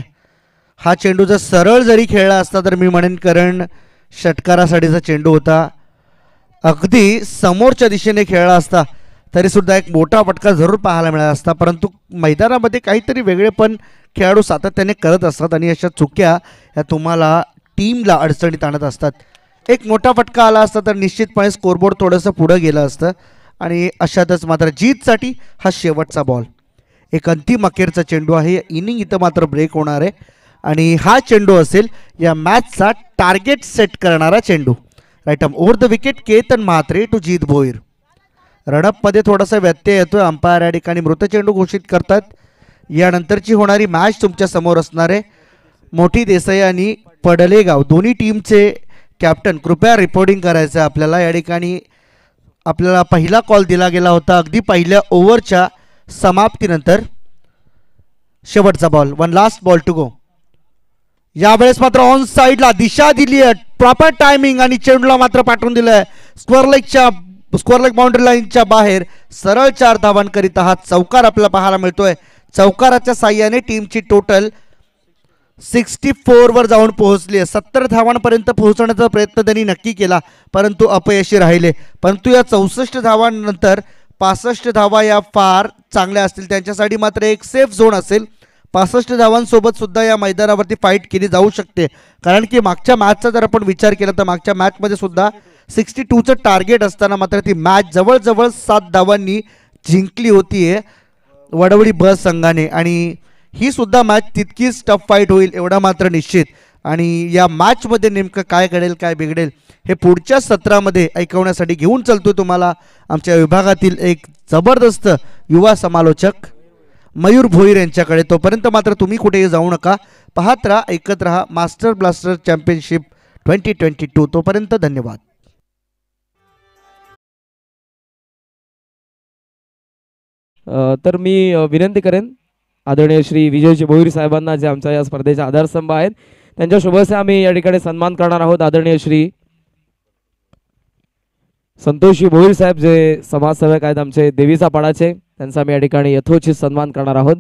हा चेंडू जर सरळ जरी खेळला असता तर मी म्हणेन करण षटकारासाठीचा चेंडू होता. अगदी समोरच्या दिशेने खेळला असता तरीसुद्धा एक मोठा फटका जरूर पाहायला मिळाला असता. परंतु मैदानामध्ये काहीतरी वेगळेपण खेळाडू सातत्याने करत असतात आणि अशा चुक्या ह्या तुम्हाला टीमला अडचणीत आणत असतात. एक मोठा फटका आला असता तर निश्चितपणे स्कोरबोर्ड थोडंसं पुढं गेलं असतं. आणि अशातच मात्र जीतसाठी हा शेवटचा बॉल, एक अंतिम अखेरचा चेंडू आहे. इनिंग इथं मात्र ब्रेक होणार आहे आणि हा चेंडू असेल या मॅचचा टार्गेट सेट करणारा चेंडू. Right arm over the wicket Ketan Mhatre to Jeet Bhoir. रनअपमध्ये थोडासा व्यत्यय येतोय. अंपायर या ठिकाणी मृत चेंडू घोषित करतात. यानंतरची होणारी मॅच तुमच्या समोर असणार आहे. मोठी देसाई आणि पडलेगाव दोन्ही टीमचे कॅप्टन कृपया रिपोर्टिंग करायचं आहे आपल्याला. या ठिकाणी आपल्याला पहिला कॉल दिला गेला होता अगदी पहिल्या ओव्हरच्या समाप्तीनंतर. शेवटचा ball, one last ball to go. यावेळेस मात्र ऑन साईडला दिशा दिली आहे, प्रॉपर टायमिंग आणि चेंडूला मात्र पाठवून दिलंय स्क्वेअर लेग बाउंड्री लाईनच्या बाहेर. सरळ 4 धावांकरिता हा चौकार आपल्याला पाहायला मिळतोय. चौकाराच्या साह्याने टीमची टोटल 64 वर जाऊन पोहोचली आहे. 70 धावांपर्यंत पोहोचण्याचा प्रयत्न त्यांनी नक्की केला परंतु अपयशी राहिले. परंतु या 64 धावांनंतर 65 धावा या फार चांगल्या असतील त्यांच्यासाठी. मात्र एक सेफ झोन असेल. 65 धावांसोबत सुद्धा या मैदानावरती फाईट केली जाऊ शकते. कारण की मागच्या मॅचचा जर आपण विचार केला तर मागच्या मॅचमध्ये सुद्धा 62चं टार्गेट असताना मात्र ती मॅच जवळजवळ 7 धावांनी जिंकली होती वडवडी बस संघाने. आणि ही सुद्धा मॅच तितकीच टफ फाईट होईल एवढा मात्र निश्चित. आणि या मॅचमध्ये नेमकं काय घडेल काय बिघडेल हे पुढच्या सत्रामध्ये ऐकवण्यासाठी घेऊन चलतोय तुम्हाला आमच्या विभागातील एक जबरदस्त युवा समालोचक मयूर भोईर यांच्याकडे. तोपर्यंत मात्र तुम्ही कुठेही जाऊ नका, पाहत राहा, ऐकत राहा मास्टर ब्लास्टर चॅम्पियनशिप 2022. तोपर्यंत धन्यवाद. तर मी विनंती करेन आदरणीय श्री विजयजी भोईर साहेबांना, जे आमच्या या स्पर्धेचे आधारस्तंभ आहेत, त्यांच्या शुभेच्छा आम्ही या ठिकाणी सन्मान करणार आहोत. आदरणीय श्री संतोषजी भोईर साहेब जे समाजसेवक आहेत आमचे देवीचा पाडाचे, त्यांचा आम्ही या ठिकाणी यथोचित सन्मान करणार आहोत.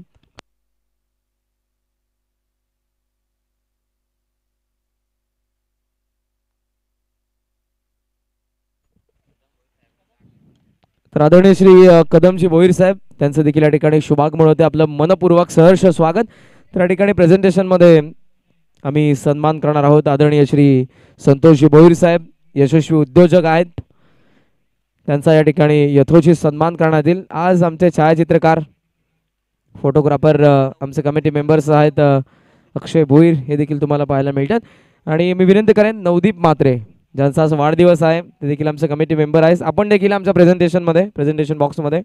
तर आदरणीय श्री कदमजी भोईर साहेब त्यांचं देखील या ठिकाणी शुभागमन होते. आपलं मनपूर्वक सहर्ष स्वागत. तर या ठिकाणी प्रेझेंटेशनमध्ये आम्ही सन्मान करणार आहोत आदरणीय श्री संतोषजी भोईर साहेब, यशस्वी उद्योजक आहेत, त्यांचा या ठिकाणी यथोचित सन्मान करण्यात येईल. आज आमचे छायाचित्रकार फोटोग्राफर आमचे कमिटी मेंबर्स आहेत अक्षय भोईर, हे देखील तुम्हाला पाहायला मिळतात. आणि मी विनंती करेन नवदीप म्हात्रे ज्यांचा आज वाढदिवस आहे ते देखील आमचे कमिटी मेंबर आहेत. आपण देखील आमच्या प्रेझेंटेशन बॉक्समध्ये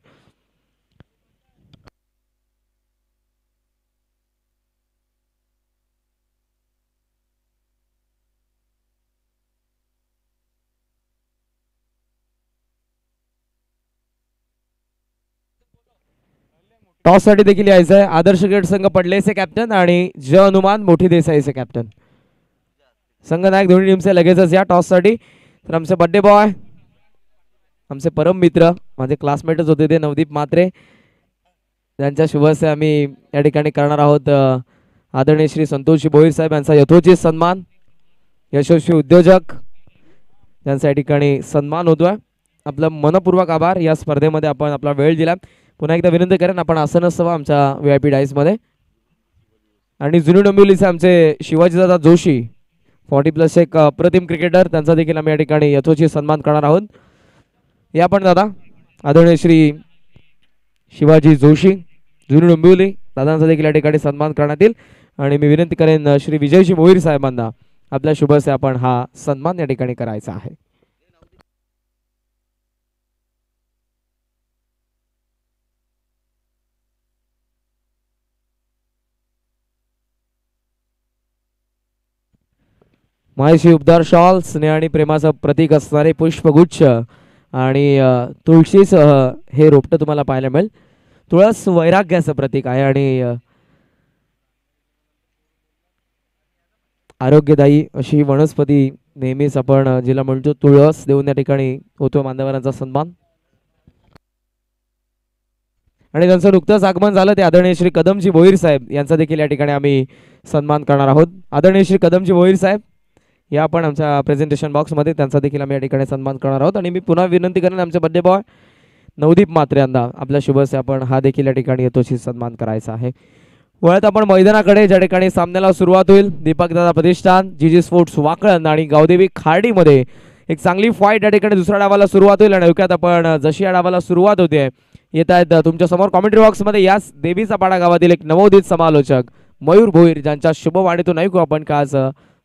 टॉस साठी देखील यायचं आहे. आदर्श गट संघ पडलेचे कॅप्टन आणि ज हनुमान मोठी देसाईचे कॅप्टन. संघ नायक दोन्ही टीमचे लगेचच या टॉस साठी. तर आमचे बड्डे बॉय, आमचे परम मित्र, माझे क्लासमेटच होते ते नवदीप म्हात्रे, त्यांच्या शुभेच्छा आम्ही या ठिकाणी करणार आहोत. आदरणीय श्री संतोषजी भोईर साहेब यांचा यथोचित सन्मान, यशस्वी उद्योजक यांचा या ठिकाणी सन्मान होतोय. आपलं मनपूर्वक आभार. या स्पर्धेमध्ये आपण आपला वेळ दिला. पुन्हा एकदा विनंती करेन आपण आसन असावं आमच्या VIP डाईसमध्ये. आणि जुनी डोंबिवलीचे आमचे शिवाजीदादा जोशी 40+ एक अप्रतिम क्रिकेटर, त्यांचा देखील आम्ही या ठिकाणी यथोचित सन्मान करणार आहोत. या पण दादा आदरणीय श्री शिवाजी जोशी जुनी डोंबिवली, दादांचा देखील या ठिकाणी सन्मान करण्यात येईल. आणि मी विनंती करेन श्री विजयजी भोईर साहेबांना आपल्या शुभेच्छा आपण हा सन्मान या ठिकाणी करायचा आहे. मायशी उपदार शॉल, स्नेह आणि प्रेमाचं प्रतीक असणारे पुष्पगुच्छ आणि तुळशीसह हे रोपटं तुम्हाला पाहायला मिळेल. तुळस वैराग्याचं प्रतीक आहे आणि आरोग्यदायी अशी वनस्पती नेहमीच आपण जिला म्हणतो तुळस देऊन या ठिकाणी होतो मान्यवरांचा सन्मान. आणि त्यांचं नुकतंच आगमन झालं ते आदरणीय श्री कदमजी भोईर साहेब यांचा देखील या ठिकाणी आम्ही सन्मान करणार आहोत. आदरणीय श्री कदमजी भोईर साहेब या पण आमच्या प्रेझेंटेशन बॉक्समध्ये त्यांचा देखील आम्ही या ठिकाणी सन्मान करणार आहोत. आणि मी पुन्हा विनंती करेन आमचे बर्थडे बॉय नवदीप म्हात्रे यांना आपल्या शुभस्य आपण हा देखील या ठिकाणी येतोशी सन्मान करायचा आहे. वळत आपण मैदानाकडे ज्या ठिकाणी सामन्याला सुरुवात होईल. दीपकदादा प्रतिष्ठान, जीजी स्पोर्ट्स वाकळण आणि गावदेवी खार्डीमध्ये एक चांगली फाईट या ठिकाणी दुसऱ्या डावाला सुरुवात होईल. आणि ऐकूयात आपण जशी या डावाला सुरुवात होते येत आहेत तुमच्या समोर कॉमेंट्री बॉक्समध्ये याच देवीचा पाडा गावातील एक नवोदित समालोचक मयूर भोईर ज्यांच्या शुभवाणीतून ऐकू आपण का आज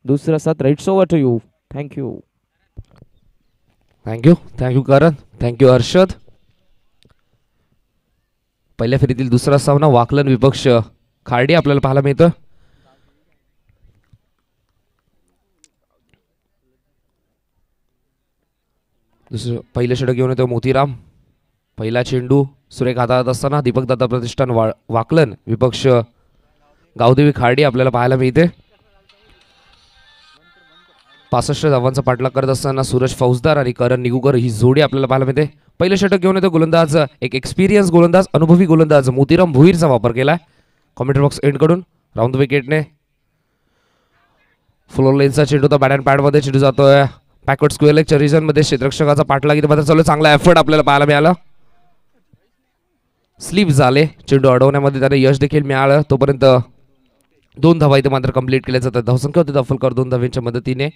दुसरं सत्र. It's over to you. Thank you. Thank you Karan. Thank you Harshad. पहिल्या फेरीतील दुसरा सामना वाकलन विपक्ष खार्डी आपल्याला पाहायला मिळतं. दुसरं पहिलं षटक घेऊन येतो मोतीराम. पहिला चेंडू सुरेख हाताळत असताना दीपकदादा प्रतिष्ठान वाकलन विपक्ष गावदेवी खार्डी आपल्याला पाहायला मिळते. 65 धावांचा पाठलाग करत असताना सूरज फौजदार आणि करण निगुकर ही जोडी आपल्याला पाहायला मिळते. पहिलं षटक घेऊन येतो गोलंदाज एक एक्सपिरियन्स गोलंदाज अनुभवी गोलंदाज मोतीराम भोईरचा वापर केलाय कॉमेंट्री बॉक्स एंड कडून. राऊंड द विकेटने फ्लोर लेनचा चेंडू तर बॅट अँड पॅडमध्ये चेंडू जातोय बॅकवर्ड स्क्वेअर लेगच्या रिजनमध्ये. क्षेत्ररक्षकाचा पाठलाग इथे मात्र चालू चांगला एफर्ट आपल्याला पाहायला मिळाला. स्लिप झाले चेंडू अडवण्यामध्ये त्याने यश देखील मिळालं. तोपर्यंत 2 धावा इथे मात्र कंप्लीट केल्या जातात. धावसंख्या होती दफलकर 2 धावांच्या मदतीने.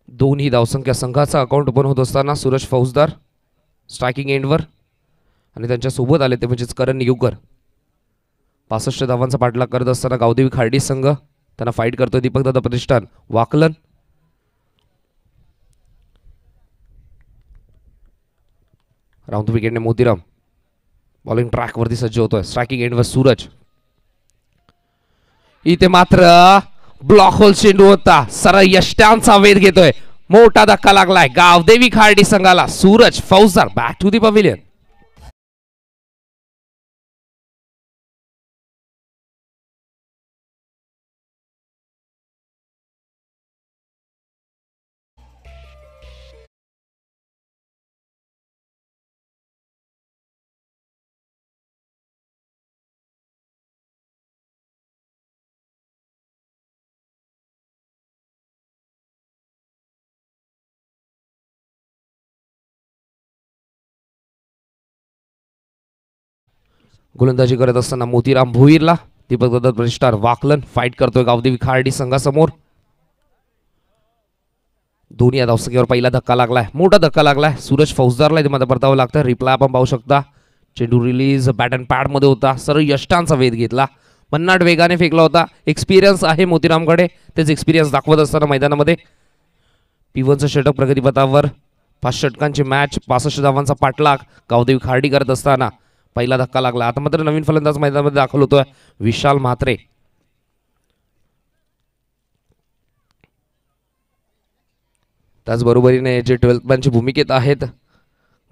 दोन्ही धावसंख्या संघाचा अकाउंट ओपन होत असताना सूरज फौजदार स्ट्रायकिंग एंडवर आणि त्यांच्या सोबत आले ते म्हणजेच करण निगुकर. 65 धावांचा पाठलाग करत असताना गावदेवी खार्डी संघ त्यांना फाईट करतोय दीपकदादा प्रतिष्ठान वाकलन. राऊंड विकेटने मोतीराम बॉलिंग ट्रॅक वरती सज्ज होतोय. स्ट्रायकिंग एंडवर सूरज. इथे मात्र ब्लॉक होल चेंडू होता सरळ यष्ट्यांचा वेध घेतोय. मोठा धक्का लागलाय गावदेवी खार्डी संघाला. सूरज फौजदार बॅक टू दी पवेलियन. गोलंदाजी करत असताना मोतीराम भोईरला दीपकदादा प्रतिष्ठान वाकलन फाईट करतोय गावदेवी खार्डी संघासमोर. दोन्ही या धावसंख्येवर पहिला धक्का लागलाय मोठा धक्का लागलाय. सूरज फौजदारला इथे मध्ये परतावं लागतं. रिप्लाय आपण पाहू शकता. चेंडू रिलीज बॅट अँड पॅड मध्ये होता सरळ यष्टांचा वेध घेतला. पन्नाट वेगाने फेकला होता. एक्सपिरियन्स आहे मोतीरामकडे. तेच एक्सपिरियन्स दाखवत असताना मैदानामध्ये P1चं षटक प्रगतीपथावर. 5 षटकांची मॅच 65 धावांचा पाठलाग गावदेवी खार्डी करत असताना पहिला धक्का लागला. आता मात्र नवीन फलंदाज मैदानामध्ये दाखल होतोय विशाल म्हात्रे. त्याचबरोबरीने जे 12th मॅनची भूमिकेत आहेत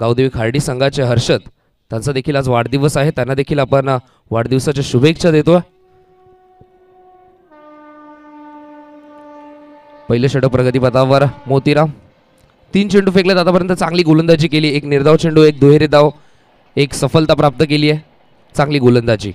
गावदेवी खार्डी संघाचे हर्षद त्यांचा देखील आज वाढदिवस आहे. त्यांना देखील आपण वाढदिवसाच्या शुभेच्छा देतोय. पहिले षटक प्रगतीपथावर मोतीराम. 3 चेंडू फेकलेत आतापर्यंत. चांगली गोलंदाजी केली. एक निर्धाव चेंडू एक दुहेरी धाव एक सफलता प्राप्त केली आहे. चांगली गोलंदाजी.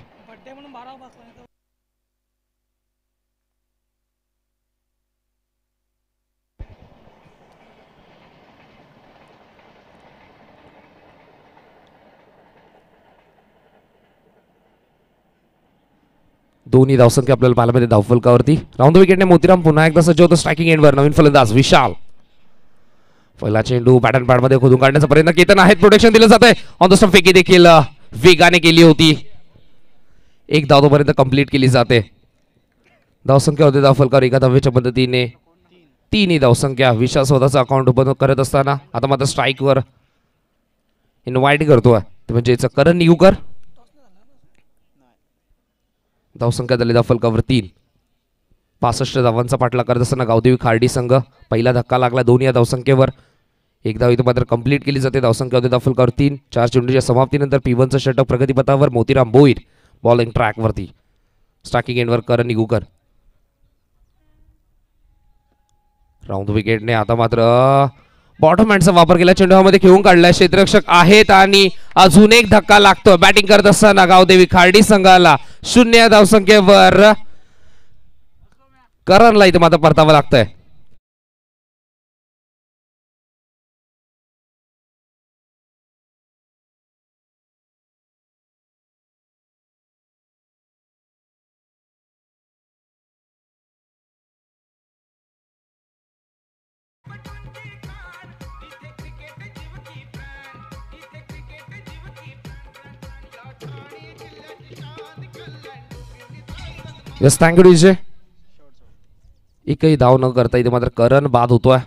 दोन्ही धावसंख्या आपल्याला पाहायला मिळते धावफलकावरती. राऊंड द विकेटने मोतीराम पुन्हा एकदा सज्ज होतो स्ट्रायकिंग एंडवर. नवीन फलंदाज विशाल. पहिला चेंडू बॅट अँड पॅड मध्ये खोदून काढण्याचा प्रयत्न केतन आहेत. प्रोटेक्शन दिलं जातंय. ऑन द स्टंप फेकी देखील वेगाने केली होती. एक धाव तोपर्यंत कंप्लीट केली जाते. धावसंख्या होते धावफलकावर एका धावेच्या पद्धतीने 3 धावसंख्या. विशाल स्वतःचा अकाउंट ओपन करत असताना आता मात्र स्ट्राईकवर इन्व्हाइट करतोय ते म्हणजे करण निगुकर. धावसंख्या झाली धावफलकावर 3. 65 धावांचा पाठलाग करत असताना गावदेवी खार्डी संघ. पहिला धक्का लागला दोन्ही या धावसंख्येवर. एक धाव इथे मात्र कंप्लीट केली जाते. धावसंख्या होती धावफलकावर 3. 4 चेंडूच्या समाप्तीनंतर P1चं षटक प्रगतीपथावर मोतीराम भोईर बॉलिंग ट्रॅक वरती. स्ट्रायकिंग एंडवर करण निगुकर. राऊंड विकेटने आता मात्र बॉटम हँडचा वापर केला, चेंडू हवेमध्ये खेळून काढलाय, क्षेत्ररक्षक आहेत आणि अजून एक धक्का लागतोय. बॅटिंग करत असताना गावदेवी खार्डी संघाला 0 धावसंख्येवर करणला इथे मात्र परतावं लागतंय. Yes, thank you DJ. एकही धाव न करता इथे मात्र करण बाद होतोय.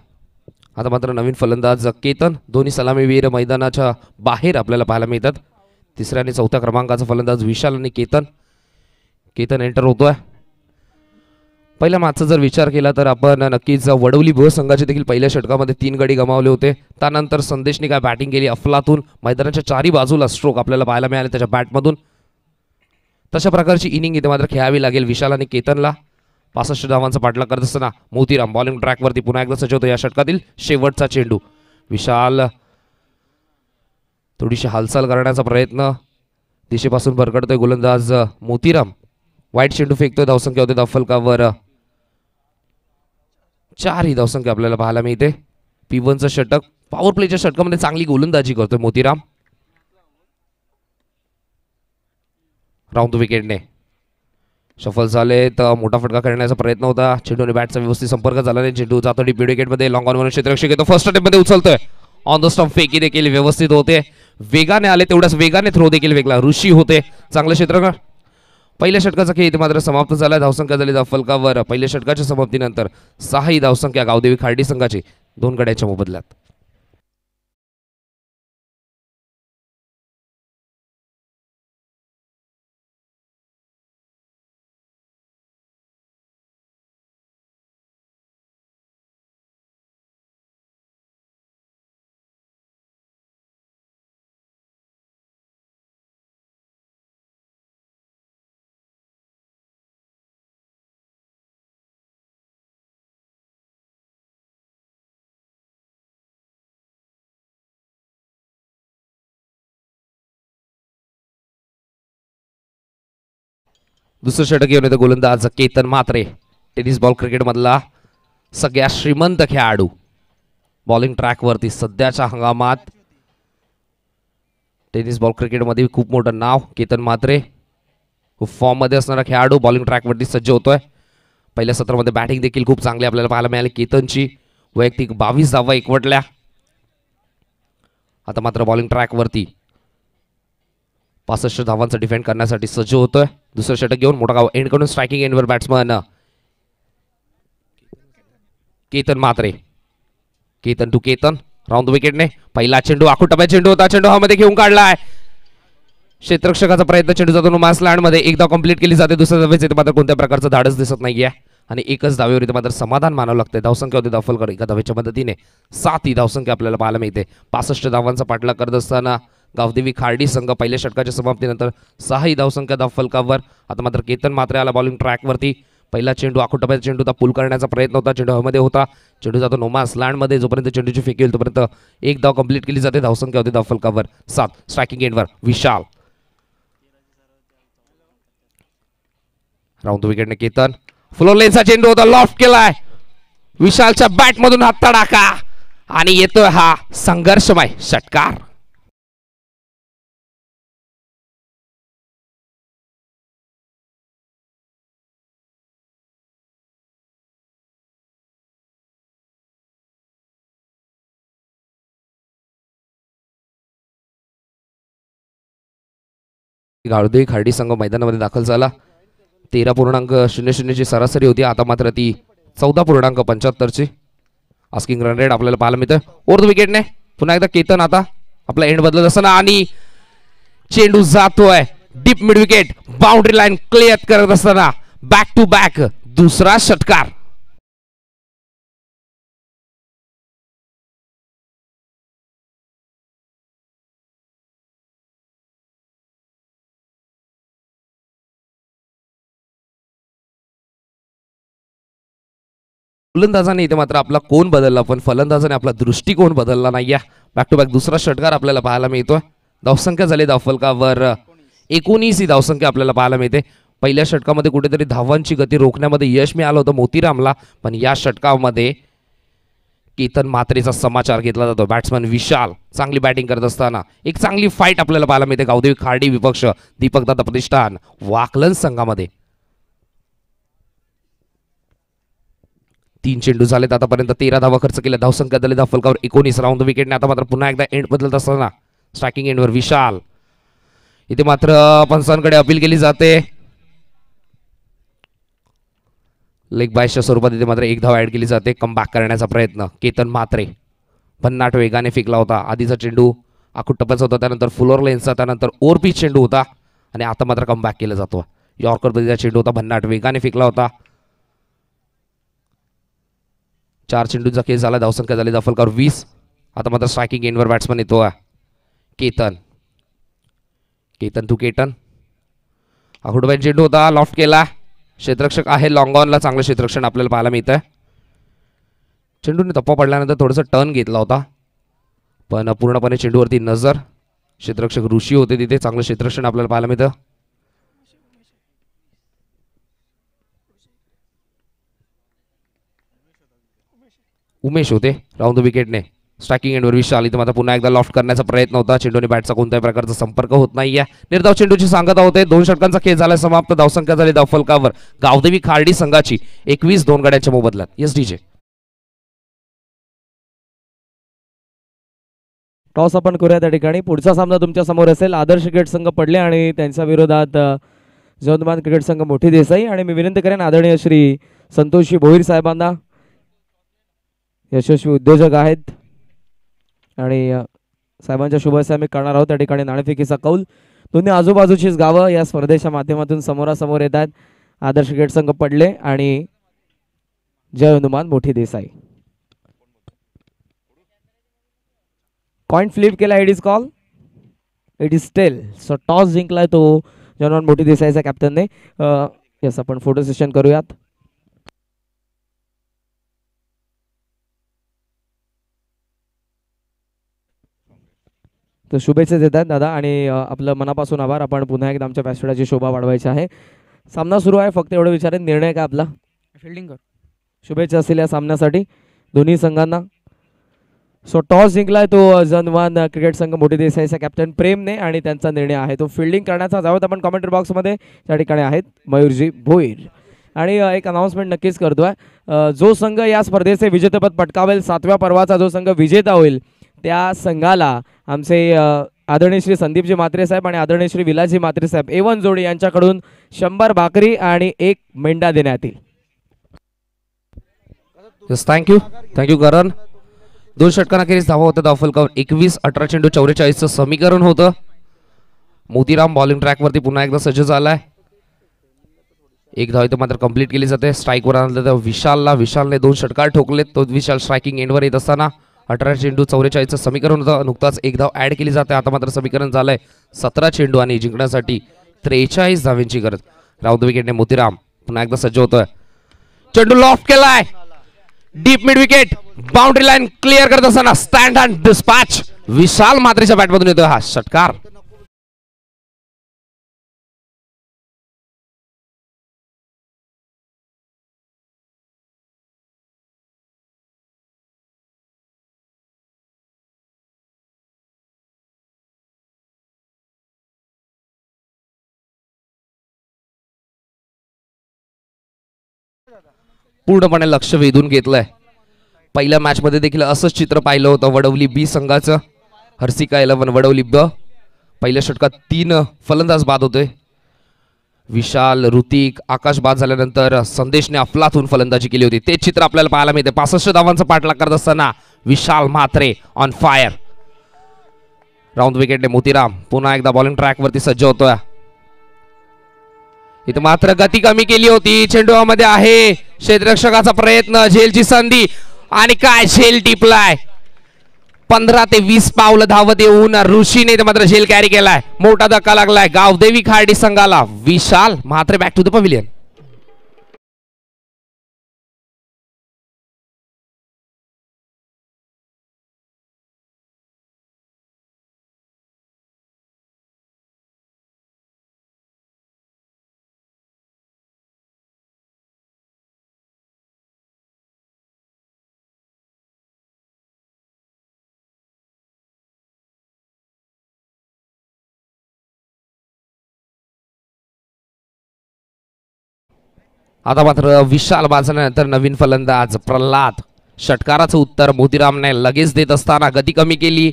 आता मात्र नवीन फलंदाज केतन, दोन्ही सलामीवीर मैदानाच्या बाहेर आपल्याला पाहायला मिळतात. तिसऱ्या आणि चौथ्या क्रमांकाचा फलंदाज विशाल आणि केतन एंटर होतोय. पहिल्या मॅचचा जर विचार केला तर आपण नक्कीच वडवली ब संघाचे देखील पहिल्या षटकामध्ये 3 गडी गमावले होते. त्यानंतर संदेशने काय बॅटिंग केली, अफलातून मैदानाच्या चारी बाजूला स्ट्रोक आपल्याला पाहायला मिळाले त्याच्या बॅटमधून. तशा प्रकारची इनिंग इथे मात्र खेळावी लागेल विशाल आणि केतनला. 65 धावांचा पाठलाग करत असताना मोतीराम बॉलिंग ट्रॅकवरती पुन्हा एकदा सज्ज होतो. या षटकातील शेवटचा चेंडू, विशाल थोडीशी हालचाल करण्याचा प्रयत्न, दिशेपासून भरकडतोय गोलंदाज मोतीराम. वाईट चेंडू फेकतोय, धावसंख्या होते धावफलकावर 4 ही धावसंख्या आपल्याला पाहायला मिळते. P1चं षटक, पॉवर प्लेच्या षटकामध्ये चांगली गोलंदाजी करतोय मोतीराम. राऊंड विकेटने सफल झाले तर मोठा फटका करण्याचा प्रयत्न होता. चेंडूने बॅटचा व्यवस्थित संपर्क झाला नाही. चेंडू जातो डीप विकेटमध्ये. लॉंग ऑन म्हणून क्षेत्ररक्षक येतो, फर्स्ट अटेम्प्टमध्ये उचलतोय. ऑन द स्टंप फेकी देखील व्यवस्थित होते, वेगाने आले तेवढ्याच वेगाने थ्रो देखील वेगळा ऋषी होते. चांगलं क्षेत्ररक्षण. पहिल्या षटकाचा खेळ इथे मात्र समाप्त झाला. धावसंख्या झाली धावफलकावर पहिल्या षटकाच्या समाप्तीनंतर 6 ही धावसंख्या गावदेवी खार्डी संघाची 2 गड्याच्या मोबदल्यात. दुसरं षटक घेऊन येतो गोलंदाज Ketan Mhatre, tennis ball cricket मधला सगळ्यात श्रीमंत खेळाडू. बॉलिंग ट्रॅकवरती सध्याच्या हंगामात टेनिस बॉल क्रिकेटमध्ये खूप मोठं नाव केतन म्हात्रे. फॉर्म मध्ये असणारा खेळाडू बॉलिंग ट्रॅकवरती सज्ज होतोय. पहिल्या सत्रामध्ये बॅटिंग देखील खूप चांगली आपल्याला पाहायला मिळाली केतनची. वैयक्तिक 22 धावा एकवटल्या. आता मात्र बॉलिंग ट्रॅकवरती 65 धावांचा डिफेंड करण्यासाठी सज्ज होतोय. दुसरं षटक घेऊन मोठा गाव एंड करून स्ट्रायकिंग एंडवर batsman Ketan Mhatre. Ketan to Ketan, round विकेटने पहिला चेंडू आखूटप्या चेंडू होता, चेंडू हवेमध्ये घेऊन काढलाय. क्षेत्ररक्षकाचा प्रयत्न, चेंडू जातो नो लँड मध्ये. एक धाव कंप्लीट केली जाते. दुसऱ्या धावेचे इथे मात्र कोणत्या प्रकारचं धाडस दिसत नाहीये आणि एकच धावेवर इथे मात्र समाधान मानावं लागतंय. धावसंख्या होती धावफलकर एका धावेच्या मदतीने 7 ही धावसंख्या आपल्याला पाहायला मिळते. 65 धावांचा पाठलाग करत असताना गावदेवी खार्डी संघ पहिल्या षटकाच्या समाप्तीनंतर 6 ही धावसंख्या धावफलकावर. आता मात्र केतन म्हात्रे आला बॉलिंग ट्रॅकवरती. पहिला चेंडू आखूटप्याचा चेंडू पूल करण्याचा प्रयत्न होता, चेंडू हवेमध्ये होता. चेंडू जातो नोमास लँडमध्ये. जोपर्यंत चेंडूची फेकी होईल तोपर्यंत एक धाव कंप्लीट केली जाते. धावसंख्या होती धावफलकावर 7. स्ट्रायकिंग एंडवर विशाल. राऊंड विकेटने केतन, फ्लोर लेनचा चेंडू होता, लॉफ्ट केलाय. विशालच्या बॅटमधून हात तडाखा आणि येतोय हा संघर्षमय षटकार. गावदेवी खार्डी संघ मैदानामध्ये दाखल झाला. 13.00 ची सरासरी होती. आता मात्र ती 14.75 आस्किंग रन रेट आपल्याला पाहायला मिळतं. ओव्हर द विकेटने पुन्हा एकदा केतन आता आपला एंड बदलत असताना आणि चेंडू जातोय deep mid wicket. Boundary line clear करत असताना बॅक टू बॅक दुसरा षटकार. फलंदाजाने इथे मात्र आपला कोण बदलला, पण फलंदाजाने आपला दृष्टिकोन बदलला नाही. बॅक टू बॅक दुसरा षटकार आपल्याला पाहायला मिळतोय. धावसंख्या झाली धावफलकावर 19 ही धावसंख्या आपल्याला पाहायला मिळते. पहिल्या षटकामध्ये कुठेतरी धावांची गती रोखण्यामध्ये यश मिळालं होतं मोतीरामला, पण या षटकामध्ये केतन म्हात्रेचा समाचार घेतला जातो. बॅट्समन विशाल चांगली बॅटिंग करत असताना एक चांगली फाईट आपल्याला पाहायला मिळते. गावदेवी खार्डी विपक्ष दीपक दादा प्रतिष्ठान वाकलन संघामध्ये. 3 चेंडू झालेत आतापर्यंत, 13 धावा खर्च केल्या. धावसंख्या झाली धावफलकावर 19. राऊंड विकेटने आता मात्र पुन्हा एकदा एंड बदलत असताना स्ट्रायकिंग एंडवर विशाल. इथे मात्र पंचांकडे अपील केली जाते. लेग बायच्या स्वरूपात इथे मात्र एक धाव ऍड केली जाते. कमबॅक करण्याचा प्रयत्न केतन म्हात्रे भन्नाट वेगाने फेकला होता. आधीचा चेंडू आखूट टप्प्याचा होता, त्यानंतर फुलर लेन्सचा, त्यानंतर ओव्हरपिच चेंडू होता आणि आता मात्र कमबॅक केला जातो. यॉर्कर पद्धतीचा चेंडू होता, भन्नाट वेगाने फेकला होता. 4 चेंडूंचा खेळ झाला. धावसंख्या झाली धावफलकावर 20. आता मात्र स्ट्रायकिंग एंडवर बॅट्समन येतो केतन. केतन टू केतन. आखूट टप्प्याचा चेंडू होता, लॉफ्ट केला. क्षेत्ररक्षक आहे लॉंग ऑनला, चांगलं क्षेत्ररक्षण आपल्याला पाहायला मिळतंय. चेंडूने टप्पा पडल्यानंतर थोडंसं टर्न घेतला होता, पण पूर्णपणे चेंडूवरती नजर. क्षेत्ररक्षक ऋषी होते तिथे, चांगलं क्षेत्ररक्षण आपल्याला पाहायला मिळतं. उमेश होते राऊंड द विकेटने. स्ट्रायकिंग एंडवर विशाल. इथे मात्र पुन्हा एकदा लॉफ्ट करण्याचा प्रयत्न होता. चेंडूने बॅटचा कोणत्याही प्रकारचा संपर्क होत नाहीये. निर्धाव चेंडूची सांगता होते. 2 षटकांचा खेळ झाला समाप्त. धावसंख्या झाली धावफलकावर गावदेवी खार्डी संघाची 21 गाड्यांच्या मोबदल्यात. Yes DJ. टॉस आपण करूया त्या ठिकाणी. पुढचा सामना तुमच्या समोर असेल. आदर्श क्रिकेट संघ पडले आणि त्यांच्या विरोधात जवंदमान क्रिकेट संघ मोठी देसाई. आणि मी विनंती करेन आदरणीय श्री संतोषजी भोईर साहेबांना, यशस्वी उद्योजक आहेत आणि साहेबांच्या शुभेच्छा मी करणार आहोत. त्या ठिकाणी नाणेफेकीचा कौल. दोन्ही आजूबाजूचीच गावं या स्पर्धेच्या माध्यमातून समोरासमोर येतात. आदर्श क्रिकेट संघ पडले आणि जय हनुमान मोठी देसाई. कॉइन फ्लिप केला. It is call. It is tail. So toss जिंकलाय तो जय हनुमान मोठी देसाईचा कॅप्टनने. यस, आपण फोटो सेशन करूयात. तर शुभेच्छा देतात दादा आणि आपलं मनापासून आभार. आपण पुन्हा एकदा आमच्या व्यासपीठाची शोभा वाढवायची आहे. सामना सुरू आहे. फक्त एवढं विचारेन, निर्णय काय आपला? फिल्डिंग कर. शुभेच्छा असतील या सामन्यासाठी दोन्ही संघांना. सो टॉस जिंकलाय तो जनवान क्रिकेट संघ मोठी देसाईचा कॅप्टन प्रेमने आणि त्यांचा निर्णय आहे तो फिल्डिंग करण्याचा. जाऊयात आपण कॉमेंट्री बॉक्समध्ये. त्या ठिकाणी आहेत मयूरजी भोईर. आणि एक अनाउन्समेंट नक्कीच करतोय. जो संघ या स्पर्धेचे विजेतेपद पटकावेल, 7व्या पर्वाचा जो संघ विजेता होईल, त्या संघाला आमचे आदरणीय श्री संदीपजी म्हात्रे साहेब आणि आदरणीय श्री विलासजी म्हात्रे साहेब A1 जोडी यांच्याकडून 100 भाकरी आणि 1 मेंढा देण्यात येईल. थँक्यू करण. 2 षटकांखेरीज धावा होत्या. धावफलकावर 21. 18 चेंडू 44चं समीकरण होतं. मोतीराम बॉलिंग ट्रॅकवरती पुन्हा एकदा सज्ज झालाय. 1 धाव इथं मात्र कंप्लीट केली जाते. स्ट्राईकवर आणलं तर विशालने 2 षटकार ठोकलेत. तो विशाल स्ट्रायकिंग एंडवर येत असताना 18 चेंडू 44चं समीकरण होतं. नुकताच 1 धाव ऍड केली जाते. आता मात्र समीकरण झालंय 17 चेंडू आणि जिंकण्यासाठी 43 धावांची गरज. राऊंड विकेटने मोतीराम पुन्हा एकदा सज्ज होतोय. चेंडू लॉफ्ट केलाय. Deep mid wicket. Boundary line clear करत असताना स्टँड अँड डिस्पॅच. विशाल म्हात्रेच्या बॅटमधून येतोय हा षटकार. पूर्णपणे लक्ष वेधून घेतलंय. पहिल्या मॅच मध्ये देखील असंच चित्र पाहिलं होतं. वडवली बी संघाचं. हर्सिका 11 वडवली ब. पहिल्या षटकात 3 फलंदाज बाद होते. विशाल, ऋतिक, आकाश बाद झाल्यानंतर संदेशने अफलातून फलंदाजी केली होती. ते चित्र आपल्याला पाहायला मिळते. 65 धावांचा पाठलाग करत असताना Vishal Mhatre on fire. Round विकेटने मोतीराम पुन्हा एकदा बॉलिंग ट्रॅकवरती सज्ज होतोय. इथे मात्र गती कमी केली होती. चेंडूमध्ये आहे. क्षेत्ररक्षकाचा प्रयत्न, झेलची संधी आणि काय झेल टिपलाय. 15 ते 20 पावलं धावत येऊन ऋषीने मात्र झेल कॅरी केलाय. मोठा धक्का लागलाय गावदेवी खार्डी संघाला. Vishal Mhatre back to the pavilion. आता मात्र विशाल बाजल्यानंतर नवीन फलंदाज प्रल्हाद. षटकाराचं उत्तर मोतीरामने लगेच देत असताना गती कमी केली.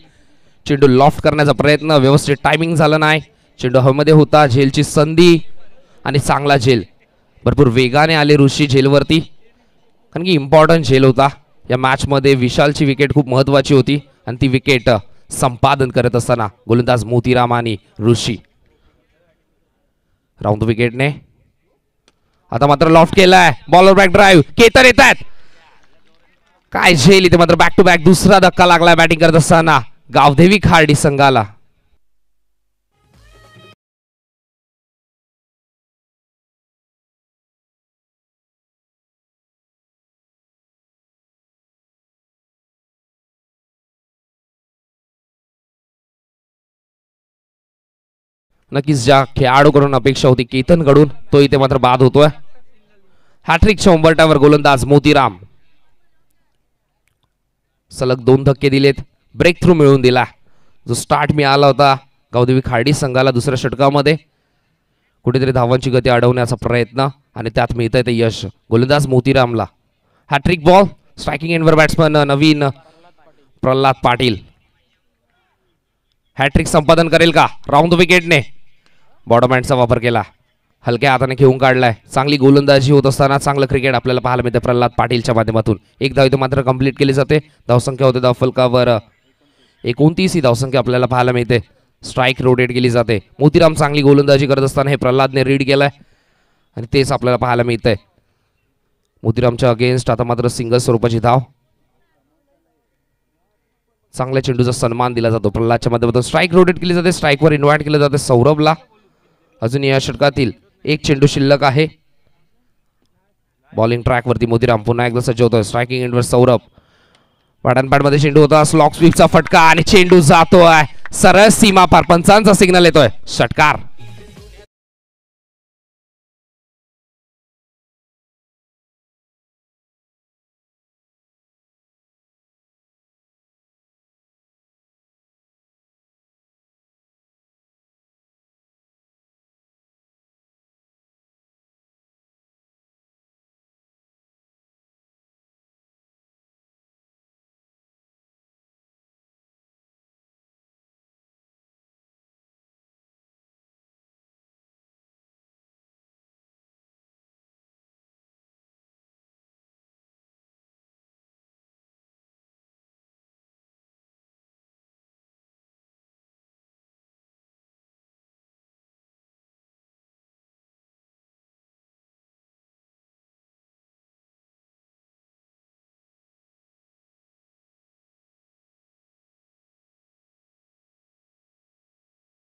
चेंडू लॉफ्ट करण्याचा प्रयत्न, व्यवस्थित टायमिंग झालं नाही. चेंडू हवेमध्ये होता. झेलची संधी आणि चांगला झेल. भरपूर वेगाने आले ऋषी झेलवरती, कारण की इम्पॉर्टंट झेल होता या मॅचमध्ये. विशालची विकेट खूप महत्त्वाची होती आणि ती विकेट संपादन करत असताना गोलंदाज मोतीराम आणि ऋषी. राऊंड विकेटने आता मात्र लॉफ्ट केलाय. Bowler back drive. केतन येत आहेत. काय झेल इथे मात्र. बॅक टू बॅक दुसरा धक्का लागलाय बॅटिंग करत असताना गावदेवी खार्डी संघाला. नक्कीच ज्या खेळाडूकडून अपेक्षा होती केतनकडून, तो इथे मात्र बाद होतोय. हॅट्रिकच्या उंबरठ्यावर गोलंदाज मोतीराम. सलग 2 धक्के दिलेत. ब्रेक थ्रू मिळवून दिला. जो स्टार्ट मिळाला होता गावदेवी खार्डी संघाला दुसऱ्या षटकामध्ये, कुठेतरी धावांची गती अडवण्याचा प्रयत्न आणि त्यात मिळतंय ते यश गोलंदाज मोतीरामला. Hattrick ball. स्ट्रायकिंग एंडवर बॅट्समन नवीन प्रल्हाद पाटील. हॅट्रिक संपादन करेल का? राऊंड विकेटने बॉटम हँडचा वापर केला. हलक्या हाताने खेळून काढलाय. चांगली गोलंदाजी होत असताना चांगलं क्रिकेट आपल्याला पाहायला मिळते प्रल्हाद पाटीलच्या माध्यमातून. एक धाव इथे मात्र कंप्लीट केली जाते. धावसंख्या होते धावफलकावर 29 ही धावसंख्या आपल्याला पाहायला मिळते. स्ट्राईक रोटेट केली जाते. मोतीराम चांगली गोलंदाजी करत असताना हे प्रल्हादने रीड केलाय आणि तेच आपल्याला पाहायला मिळतंय. मोतीरामच्या अगेन्स्ट आता मात्र सिंगल स्वरूपाची धाव. चांगल्या चेंडूचा सन्मान दिला जातो प्रल्हादच्या माध्यमातून. स्ट्राईक रोटेट केली जाते. स्ट्राईकवर इन्व्हाइट केलं जाते सौरभला. अजून या षटकातील एक चेंडू शिल्लक आहे. बॉलिंग ट्रॅकवरती मोतीराम पुन्हा एकदा सज्ज होतोय. स्ट्रायकिंग एंडवर सौरभ. मध्ये चेंडू होता. स्लॉक स्वीपचा फटका आणि चेंडू जातोय सरळ सीमा पार. पंचांचा सिग्नल येतोय. षटकार.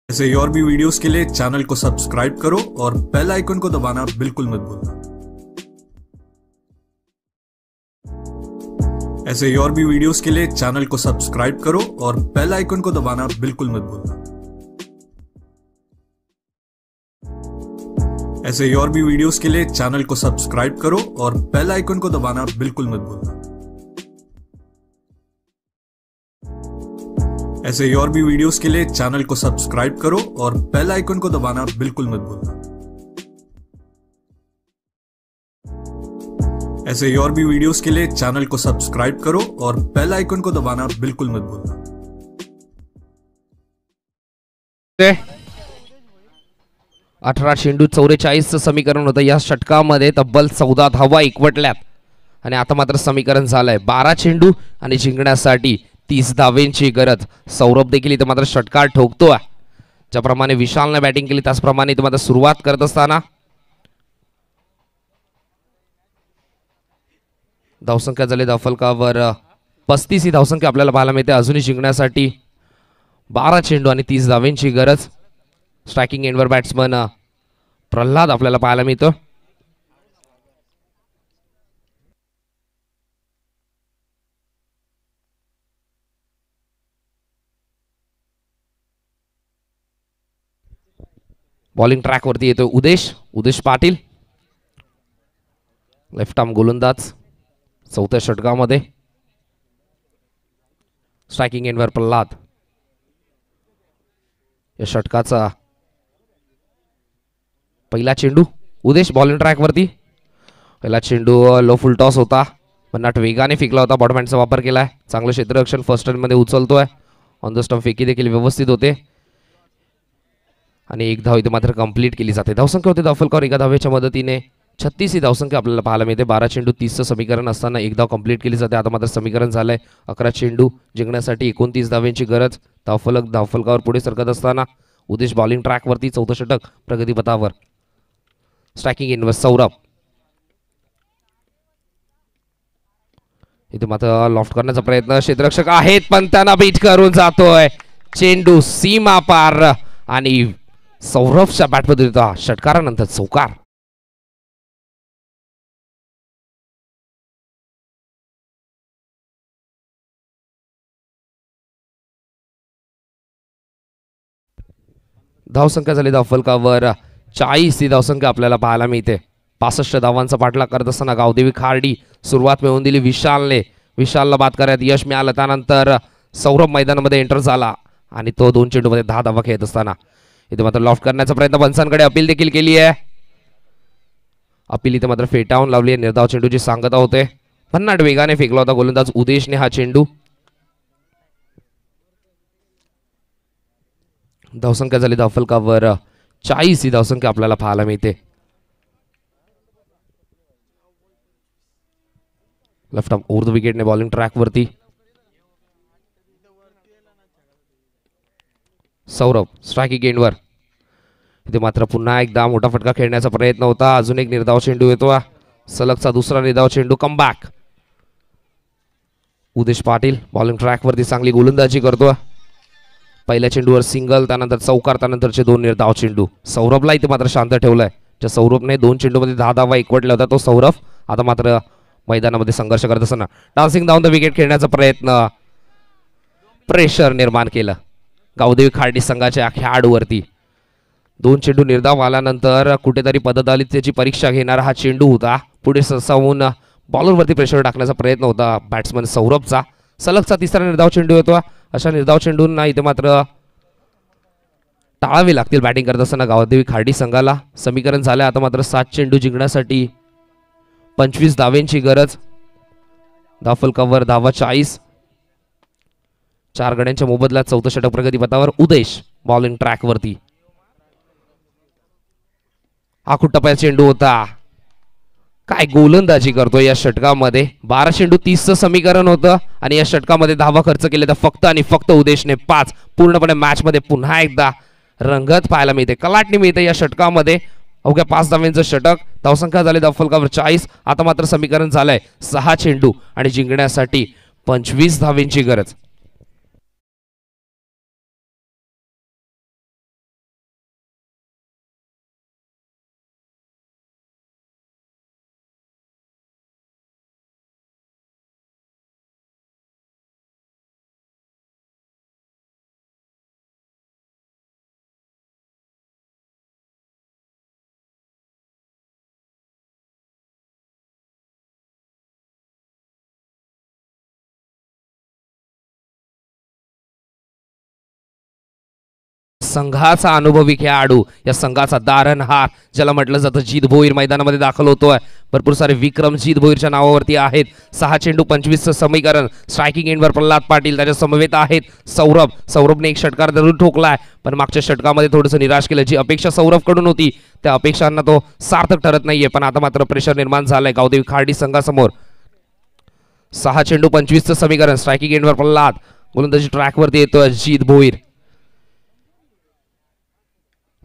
ऐसे और भी वीडियोस के लिए चैनल को सब्सक्राइब करो और बेल आइकन को दबाना बिल्कुल मत भूलना। ऐसे और भी वीडियोस के लिए चैनल को सब्सक्राइब करो और बेल आइकन को दबाना बिल्कुल मत भूलना। ऐसे और भी वीडियोस के लिए चैनल को सब्सक्राइब करो और बेल आइकन को दबाना बिल्कुल मत भूलना। ऐसे और भी वीडियोस के लिए चैनल को सब्सक्राइब करो और बेल आइकन को दबाना बिल्कुल मत भूलना। ऐसे और भी वीडियोस के लिए चैनल को सब्सक्राइब करो और बेल आइकन को दबाना बिल्कुल मत भूलना। 18 चेंडू 44चं समीकरण होतं या षटकामध्ये. तब्बल 14 धावा एकवटल्यात आणि आता मात्र समीकरण झालंय 12 चेंडू आणि जिंकण्यासाठी 30 धावेंची गरज. सौरभ देखील इथं मात्र षटकार ठोकतोय. ज्याप्रमाणे विशालने बॅटिंग केली त्याचप्रमाणे इथं मात्र सुरुवात करत असताना धावसंख्या झाली धावफलकावर 35 ही धावसंख्या आपल्याला पाहायला मिळते. अजूनही जिंकण्यासाठी 12 चेंडू आणि 30 धावेंची गरज. स्ट्रायकिंग एंडवर बॅट्समन प्रल्हाद आपल्याला पाहायला मिळतो. बॉलिंग ट्रॅक वरती येतो उदेश पाटील. लेफ्ट आर्म गोलंदाज चौथ्या षटकामध्ये. स्ट्रायकिंग एंडवर प्रल्हाद. या षटकाचा पहिला चेंडू. उदेश बॉलिंग ट्रॅक वरती. पहिला चेंडू लो फुल टॉस होता, मन्नाट वेगाने फेकला होता, बॉटम हँडचा वापर केलाय. चांगलं क्षेत्ररक्षण फर्स्ट रनमध्ये उचलतोय. ऑन द स्टंप फेकी देखील व्यवस्थित होते आणि एक धाव इथे मात्र कंप्लीट केली जाते. धावसंख्या होते धावफलकावर एका धावेच्या मदतीने 36 ही धावसंख्या आपल्याला पाहायला मिळते. 12 चेंडू 30चं समीकरण असताना एक धाव कंप्लीट केली जाते. आता मात्र समीकरण झालंय 11 चेंडू जिंकण्यासाठी 29 धावेंची गरज. धावफलकावर पुढे सरकत असताना उदेश बॉलिंग ट्रॅकवरती, चौथं षटक प्रगतीपथावर. स्ट्रायकिंग इनवर सौरभ, इथे मात्र लॉफ्ट करण्याचा प्रयत्न, क्षेत्ररक्षक आहेत पण त्यांना बीट करून जातोय. चेंडू सीमा पार आणि सौरभच्या बॅटमध्ये षटकारानंतर चौकार. धावसंख्या झाली धावफलकावर 40 ही धावसंख्या आपल्याला पाहायला मिळते. 65 धावांचा पाठलाग करत असताना गावदेवी खार्डी सुरुवात मिळवून दिली विशालला बाद करण्यात यश मिळालं. त्यानंतर सौरभ मैदानामध्ये एंटर झाला आणि तो 2 चेंडूमध्ये 10 धावा खेळत असताना इथे मात्र लॉफ्ट करण्याचा प्रयत्न, पंचांकडे अपील देखील केली आहे. अपील इथे मात्र फेटाळून लावली आहे. निर्धाव चेंडूची सांगता होते. भन्नाट वेगाने फेकला होता गोलंदाज उदेशने हा चेंडू. धावसंख्या झाली धावफलकावर 40 ही धावसंख्या आपल्याला पाहायला मिळते. लेफ्ट आर्म ओव्हर द विकेटने बॉलिंग ट्रॅकवरती सौरभ. स्ट्रायकिंग एंडवर इथे मात्र पुन्हा एकदा मोठा फटका खेळण्याचा प्रयत्न होता. अजून एक निर्धाव चेंडू येतो, सलगचा दुसरा निर्धाव चेंडू. कमबॅक. उदेश पाटील बॉलिंग ट्रॅकवरती चांगली गोलंदाजी करतो. पहिल्या चेंडूवर सिंगल, त्यानंतर चौकार, त्यानंतरचे 2 निर्धाव चेंडू. सौरभला इथे मात्र शांत ठेवलाय. ज्या सौरभने 2 चेंडूमध्ये 10 धावा एकवटल्या होता तो सौरभ आता मात्र मैदानामध्ये संघर्ष करत असताना डान्सिंग डाऊन द विकेट खेळण्याचा प्रयत्न, प्रेशर निर्माण केलं गावदेवी खार्डी संघाच्या खेळाडूवरती. 2 चेंडू निर्धाव आल्यानंतर कुठेतरी पदतालिकेची परीक्षा घेणारा हा चेंडू होता. पुढे सरसावून बॉलरवरती प्रेशर टाकण्याचा प्रयत्न होता बॅट्समन सौरभचा. सलगचा तिसरा निर्धाव चेंडू होता. अशा निर्धाव चेंडूंना इथे मात्र टाळावे लागतील बॅटिंग करत असताना गावदेवी खार्डी संघाला. समीकरण झालं आता मात्र 7 चेंडू जिंकण्यासाठी 25 धावेंची गरज. धावफलकावर धावा 40. 4 गड्यांच्या मोबदल्यात चौथं षटक प्रगतीपथावर. उदेश बॉलिंग ट्रॅकवरती. आखूट टप्प्याचा चेंडू होता. काय गोलंदाजी करतो या षटकामध्ये. 12 चेंडू 30चं समीकरण होतं आणि या षटकामध्ये धावा खर्च केले तर फक्त आणि फक्त उदेशने 5. पूर्णपणे मॅच मध्ये पुन्हा एकदा रंगत पाहायला मिळते, कलाटणी मिळते या षटकामध्ये. अवघ्या 5 धाव्यांचं षटक. धावसंख्या झाली धावफलकावर 40. आता मात्र समीकरण झालंय 6 चेंडू आणि जिंकण्यासाठी 25 धावेंची गरज. संघाचा अनुभवी खेळाडू, या संघाचा दारणहार ज्याला म्हटलं जातं, जीत भोईर मैदानामध्ये दाखल होतोय. भरपूर सारे विक्रम जीत भोईरच्या नावावरती आहेत. 6 चेंडू 25चं समीकरण. स्ट्रायकिंग एंडवर प्रल्हाद पाटील, त्याच्या समवेत आहेत सौरभने एक षटकार जरूर ठोकलाय पण मागच्या षटकामध्ये थोडंसं निराश केलं. जी अपेक्षा सौरभकडून होती त्या अपेक्षांना तो सार्थक ठरत नाहीये. पण आता मात्र प्रेशर निर्माण झालंय गावदेवी खार्डी संघासमोर. 6 चेंडू 25चं समीकरण. स्ट्रायकिंग एंडवर प्रल्हाद, गोलंदाजी ट्रॅकवरती येतोय जीत भोईर,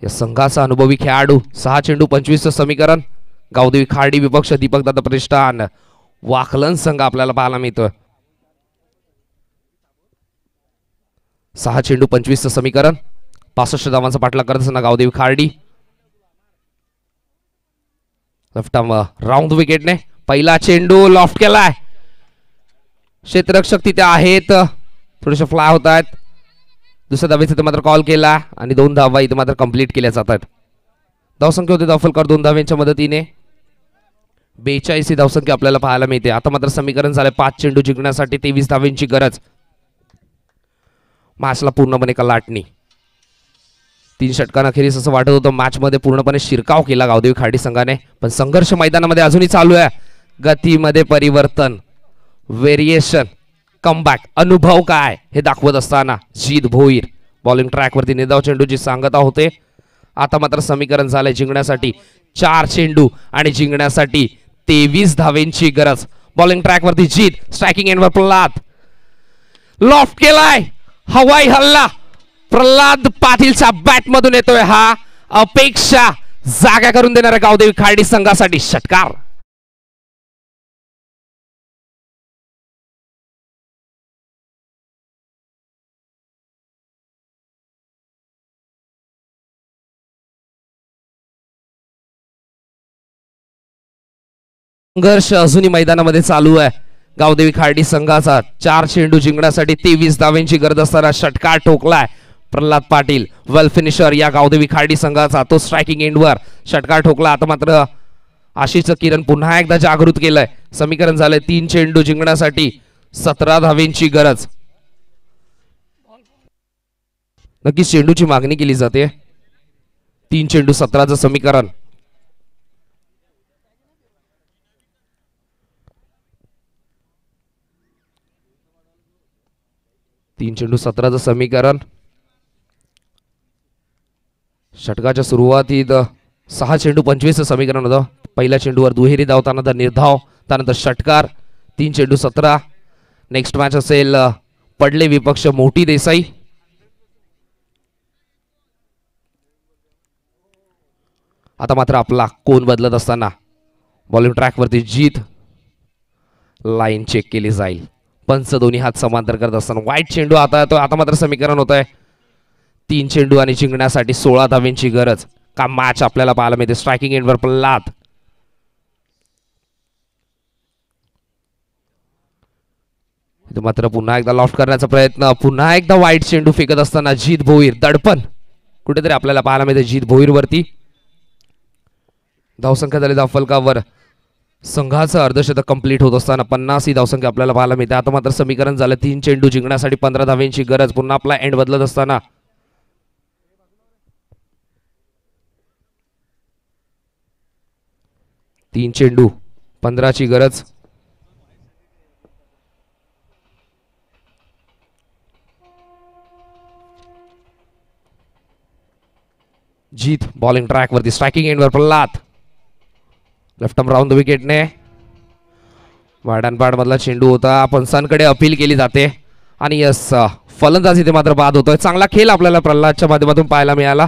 या संघाचा अनुभवी खेळाडू. 6 चेंडू 25चं समीकरण. गावदेवी खार्डी विपक्ष दीपक दादा प्रतिष्ठान वाखलन संघ आपल्याला पाहायला मिळतोय. 6 चेंडू 25चं समीकरण. 65 धावांचा पाठलाग करत असताना Gavdevi Khardi. Left arm round विकेटने पहिला चेंडू लॉफ्ट केलाय. क्षेत्ररक्षक तिथे आहेत, थोडेसे फ्लाय होत आहेत. दुसऱ्या धावेचा इथे मात्र कॉल केला आणि 2 धावा इथे मात्र कंप्लीट केल्या जातात. धावसंख्या होते धावफलकावर 2 धाव्यांच्या मदतीने 42 ही धावसंख्या आपल्याला पाहायला मिळते. आता मात्र समीकरण झालंय 5 चेंडू जिंकण्यासाठी 23 धाव्यांची गरज. मॅचला पूर्णपणे कलाटणी. 3 षटकांअखेरीस असं वाटत होतं मॅचमध्ये पूर्णपणे शिरकाव केला गावदेवी खाडी संघाने, पण संघर्ष मैदानामध्ये अजूनही चालू आहे. गतीमध्ये परिवर्तन, व्हेरिएशन, कमबॅक, अनुभव काय हे दाखवत असताना जीत भोईर बॉलिंग ट्रॅकवरती निर्धाव चेंडूची सांगता होते. आता मात्र समीकरण झालंय जिंकण्यासाठी 4 चेंडू आणि जिंकण्यासाठी 23 धावेंची गरज. बॉलिंग ट्रॅकवरती जीत, स्ट्रायकिंग एंडवर प्रल्हाद, लॉफ्ट केलाय, हवाई हल्ला प्रल्हाद पाटीलच्या बॅट मधून येतोय. हा अपेक्षा जागा करून देणाऱ्या गावदेवी खाडी संघासाठी षटकार. संघर्ष अजूनही मैदानामध्ये चालू आहे. गावदेवी खाडी संघाचा 4 चेंडू जिंकण्यासाठी 23 धावेंची गरज असताना षटकार ठोकलाय प्रल्हाद पाटील. वेल फिनिशर या गावदेवी खाडी संघाचा, तो स्ट्रायकिंग एंडवर षटकार ठोकला. आता मात्र आशिष किरण पुन्हा एकदा जागृत केलंय. समीकरण झालंय 3 चेंडू जिंकण्यासाठी 17 धावेंची गरज. नक्की चेंडूची मागणी केली जाते. 3 चेंडू 17चं समीकरण. 3 चेंडू 17चं समीकरण. षटकाच्या सुरुवातीत 6 चेंडू 25चं समीकरण होतं. पहिल्या चेंडूवर दुहेरी धाव, त्यानंतर निर्धाव, त्यानंतर षटकार. 3 चेंडू 17. नेक्स्ट मॅच असेल पडले विपक्ष मोठी देसाई. आता मात्र आपला कोण बदलत असताना बॉलिंग ट्रॅकवरती जीत, लाईन चेक केली जाईल. पंच दोन्ही हात समांतर करत असताना वाईट चेंडू आता येतो. आता मात्र समीकरण होत आहे 3 चेंडू आणि जिंकण्यासाठी 16 धावेंची गरज. का मॅच आपल्याला पाहायला मिळते. स्ट्रायकिंग एंडवर प्रल्हाद, मात्र पुन्हा एकदा लॉफ्ट करण्याचा प्रयत्न. पुन्हा एकदा वाईट चेंडू फेकत असताना जीत भोईर. दडपण कुठेतरी आपल्याला पाहायला मिळते जीत भोईर वरती. धावसंख्या झाली धावफलकावर. संघाचं अर्धशतक कंप्लीट होत असताना 50 ही धावसंख्या आपल्याला पाहायला मिळते. आता मात्र समीकरण झालं 3 चेंडू जिंकण्यासाठी 15 धावेंची गरज. पुन्हा आपला एंड बदलत असताना 3 चेंडू 15ची गरज. जीत बॉलिंग ट्रॅक वरती, स्ट्रायकिंग एंडवर Pralhad. Left arm round the विकेटने. वाडानपाड मधला चेंडू होता, पंचांकडे अपील केली जाते आणि यस फलंदाज इथे मात्र बाद होतोय. चांगला खेळ आपल्याला प्रल्हादच्या माध्यमातून पाहायला मिळाला.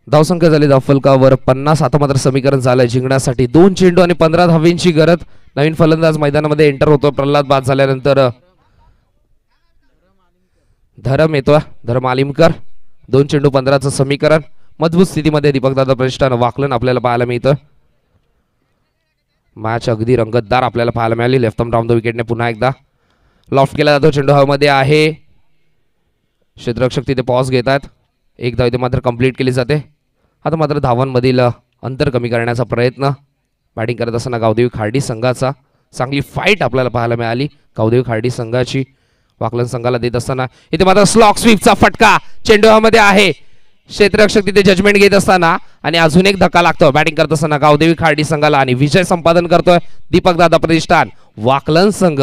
धावसंख्या झाली धावफलकावर 50. आता मात्र समीकरण झालंय जिंकण्यासाठी 2 चेंडू आणि 15 धावेंची गरज. नवीन फलंदाज मैदानामध्ये एंटर होतो. प्रल्हाद बाद झाल्यानंतर धरम येतो. धरम आलिमकर. 2 चेंडू 15चं समीकरण. मजबूत स्थितीमध्ये दीपकदादा प्रतिष्ठान वाकलन आपल्याला पाहायला मिळतं. मॅच अगदी रंगतदार आपल्याला पाहायला मिळाली. लेफ्ट आर्म राऊंड द विकेटने पुन्हा एकदा लॉफ्ट केला जातो. चेंडू हवेमध्ये आहे. क्षेत्ररक्षक तिथे पॉज घेतात. एक धाव इथे मात्र कंप्लीट केली जाते. आता मात्र धावांमधील अंतर कमी करण्याचा प्रयत्न बॅटिंग करत असताना गावदेवी खार्डी संघाचा. चांगली फाईट आपल्याला पाहायला मिळाली गावदेवी खार्डी संघाची वाकलन संघाला देत असताना. इथे मात्र स्लॉक स्वीपचा फटका चेंडू हवेमध्ये आहे. क्षेत्ररक्षक तिथे जजमेंट घेत असताना आणि अजून एक धक्का लागतो बॅटिंग करत असताना गावदेवी खार्डी संघाला आणि विजय संपादन करतोय दीपकदादा प्रतिष्ठान वाकलन संघ.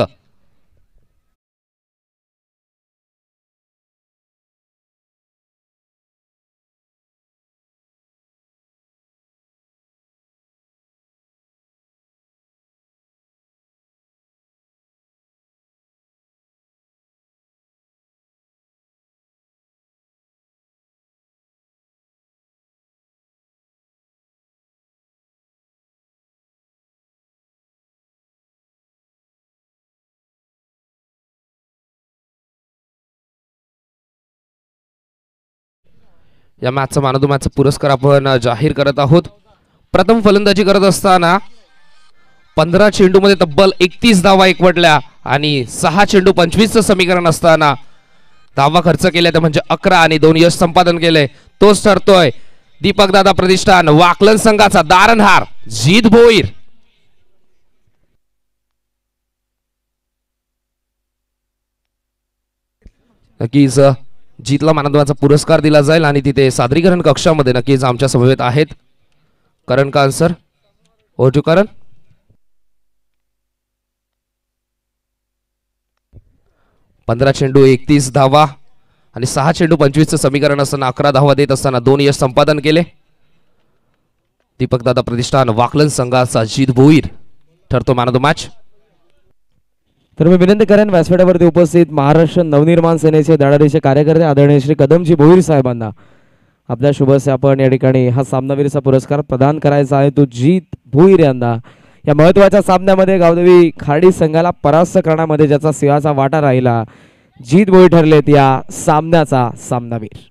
या मॅचचा मॅन ऑफ द मॅचचा पुरस्कार आपण जाहीर करत आहोत. प्रथम फलंदाजी करत असताना 15 चेंडूमध्ये तब्बल 31 धावा एकवटल्या आणि 6 चेंडू 25चं समीकरण असताना धावा खर्च केल्या, ते म्हणजे 11 आणि 2 यश संपादन केले. तोच ठरतोय दीपक दादा प्रतिष्ठान वाकलन संघाचा दारणहार जीत भोईर. नक्कीच जीतला मॅन ऑफ द मॅचचा पुरस्कार दिला जाईल आणि तिथे सादरीकरण कक्षामध्ये नक्कीच आमच्या समवेत आहेत करण कान सर. हो टू करण. पंधरा चेंडू 31 धावा आणि 6 चेंडू 25चं समीकरण असताना 11 धावा देत असताना 2 यश संपादन केले. दीपक दादा प्रतिष्ठान वाकलन संघाचा जीत भोईर ठरतो मॅन ऑफ द मॅच. तर मी विनंती करेन व्यासपीठावरती उपस्थित महाराष्ट्र नवनिर्माण सेनेचे धडाडीचे कार्यकर्ते आदरणीय श्री कदमजी भोईर साहेबांना आपल्या शुभ हस्ते आपण या ठिकाणी हा सामनावीरचा पुरस्कार प्रदान करायचा आहे. तो जीत भोईर यांना या महत्त्वाच्या सामन्यामध्ये गावदेवी खाडी संघाला परास्त करण्यामध्ये ज्याचा सिंहाचा वाटा राहिला, जीत भोईर ठरलेत या सामन्याचा सामनावीर.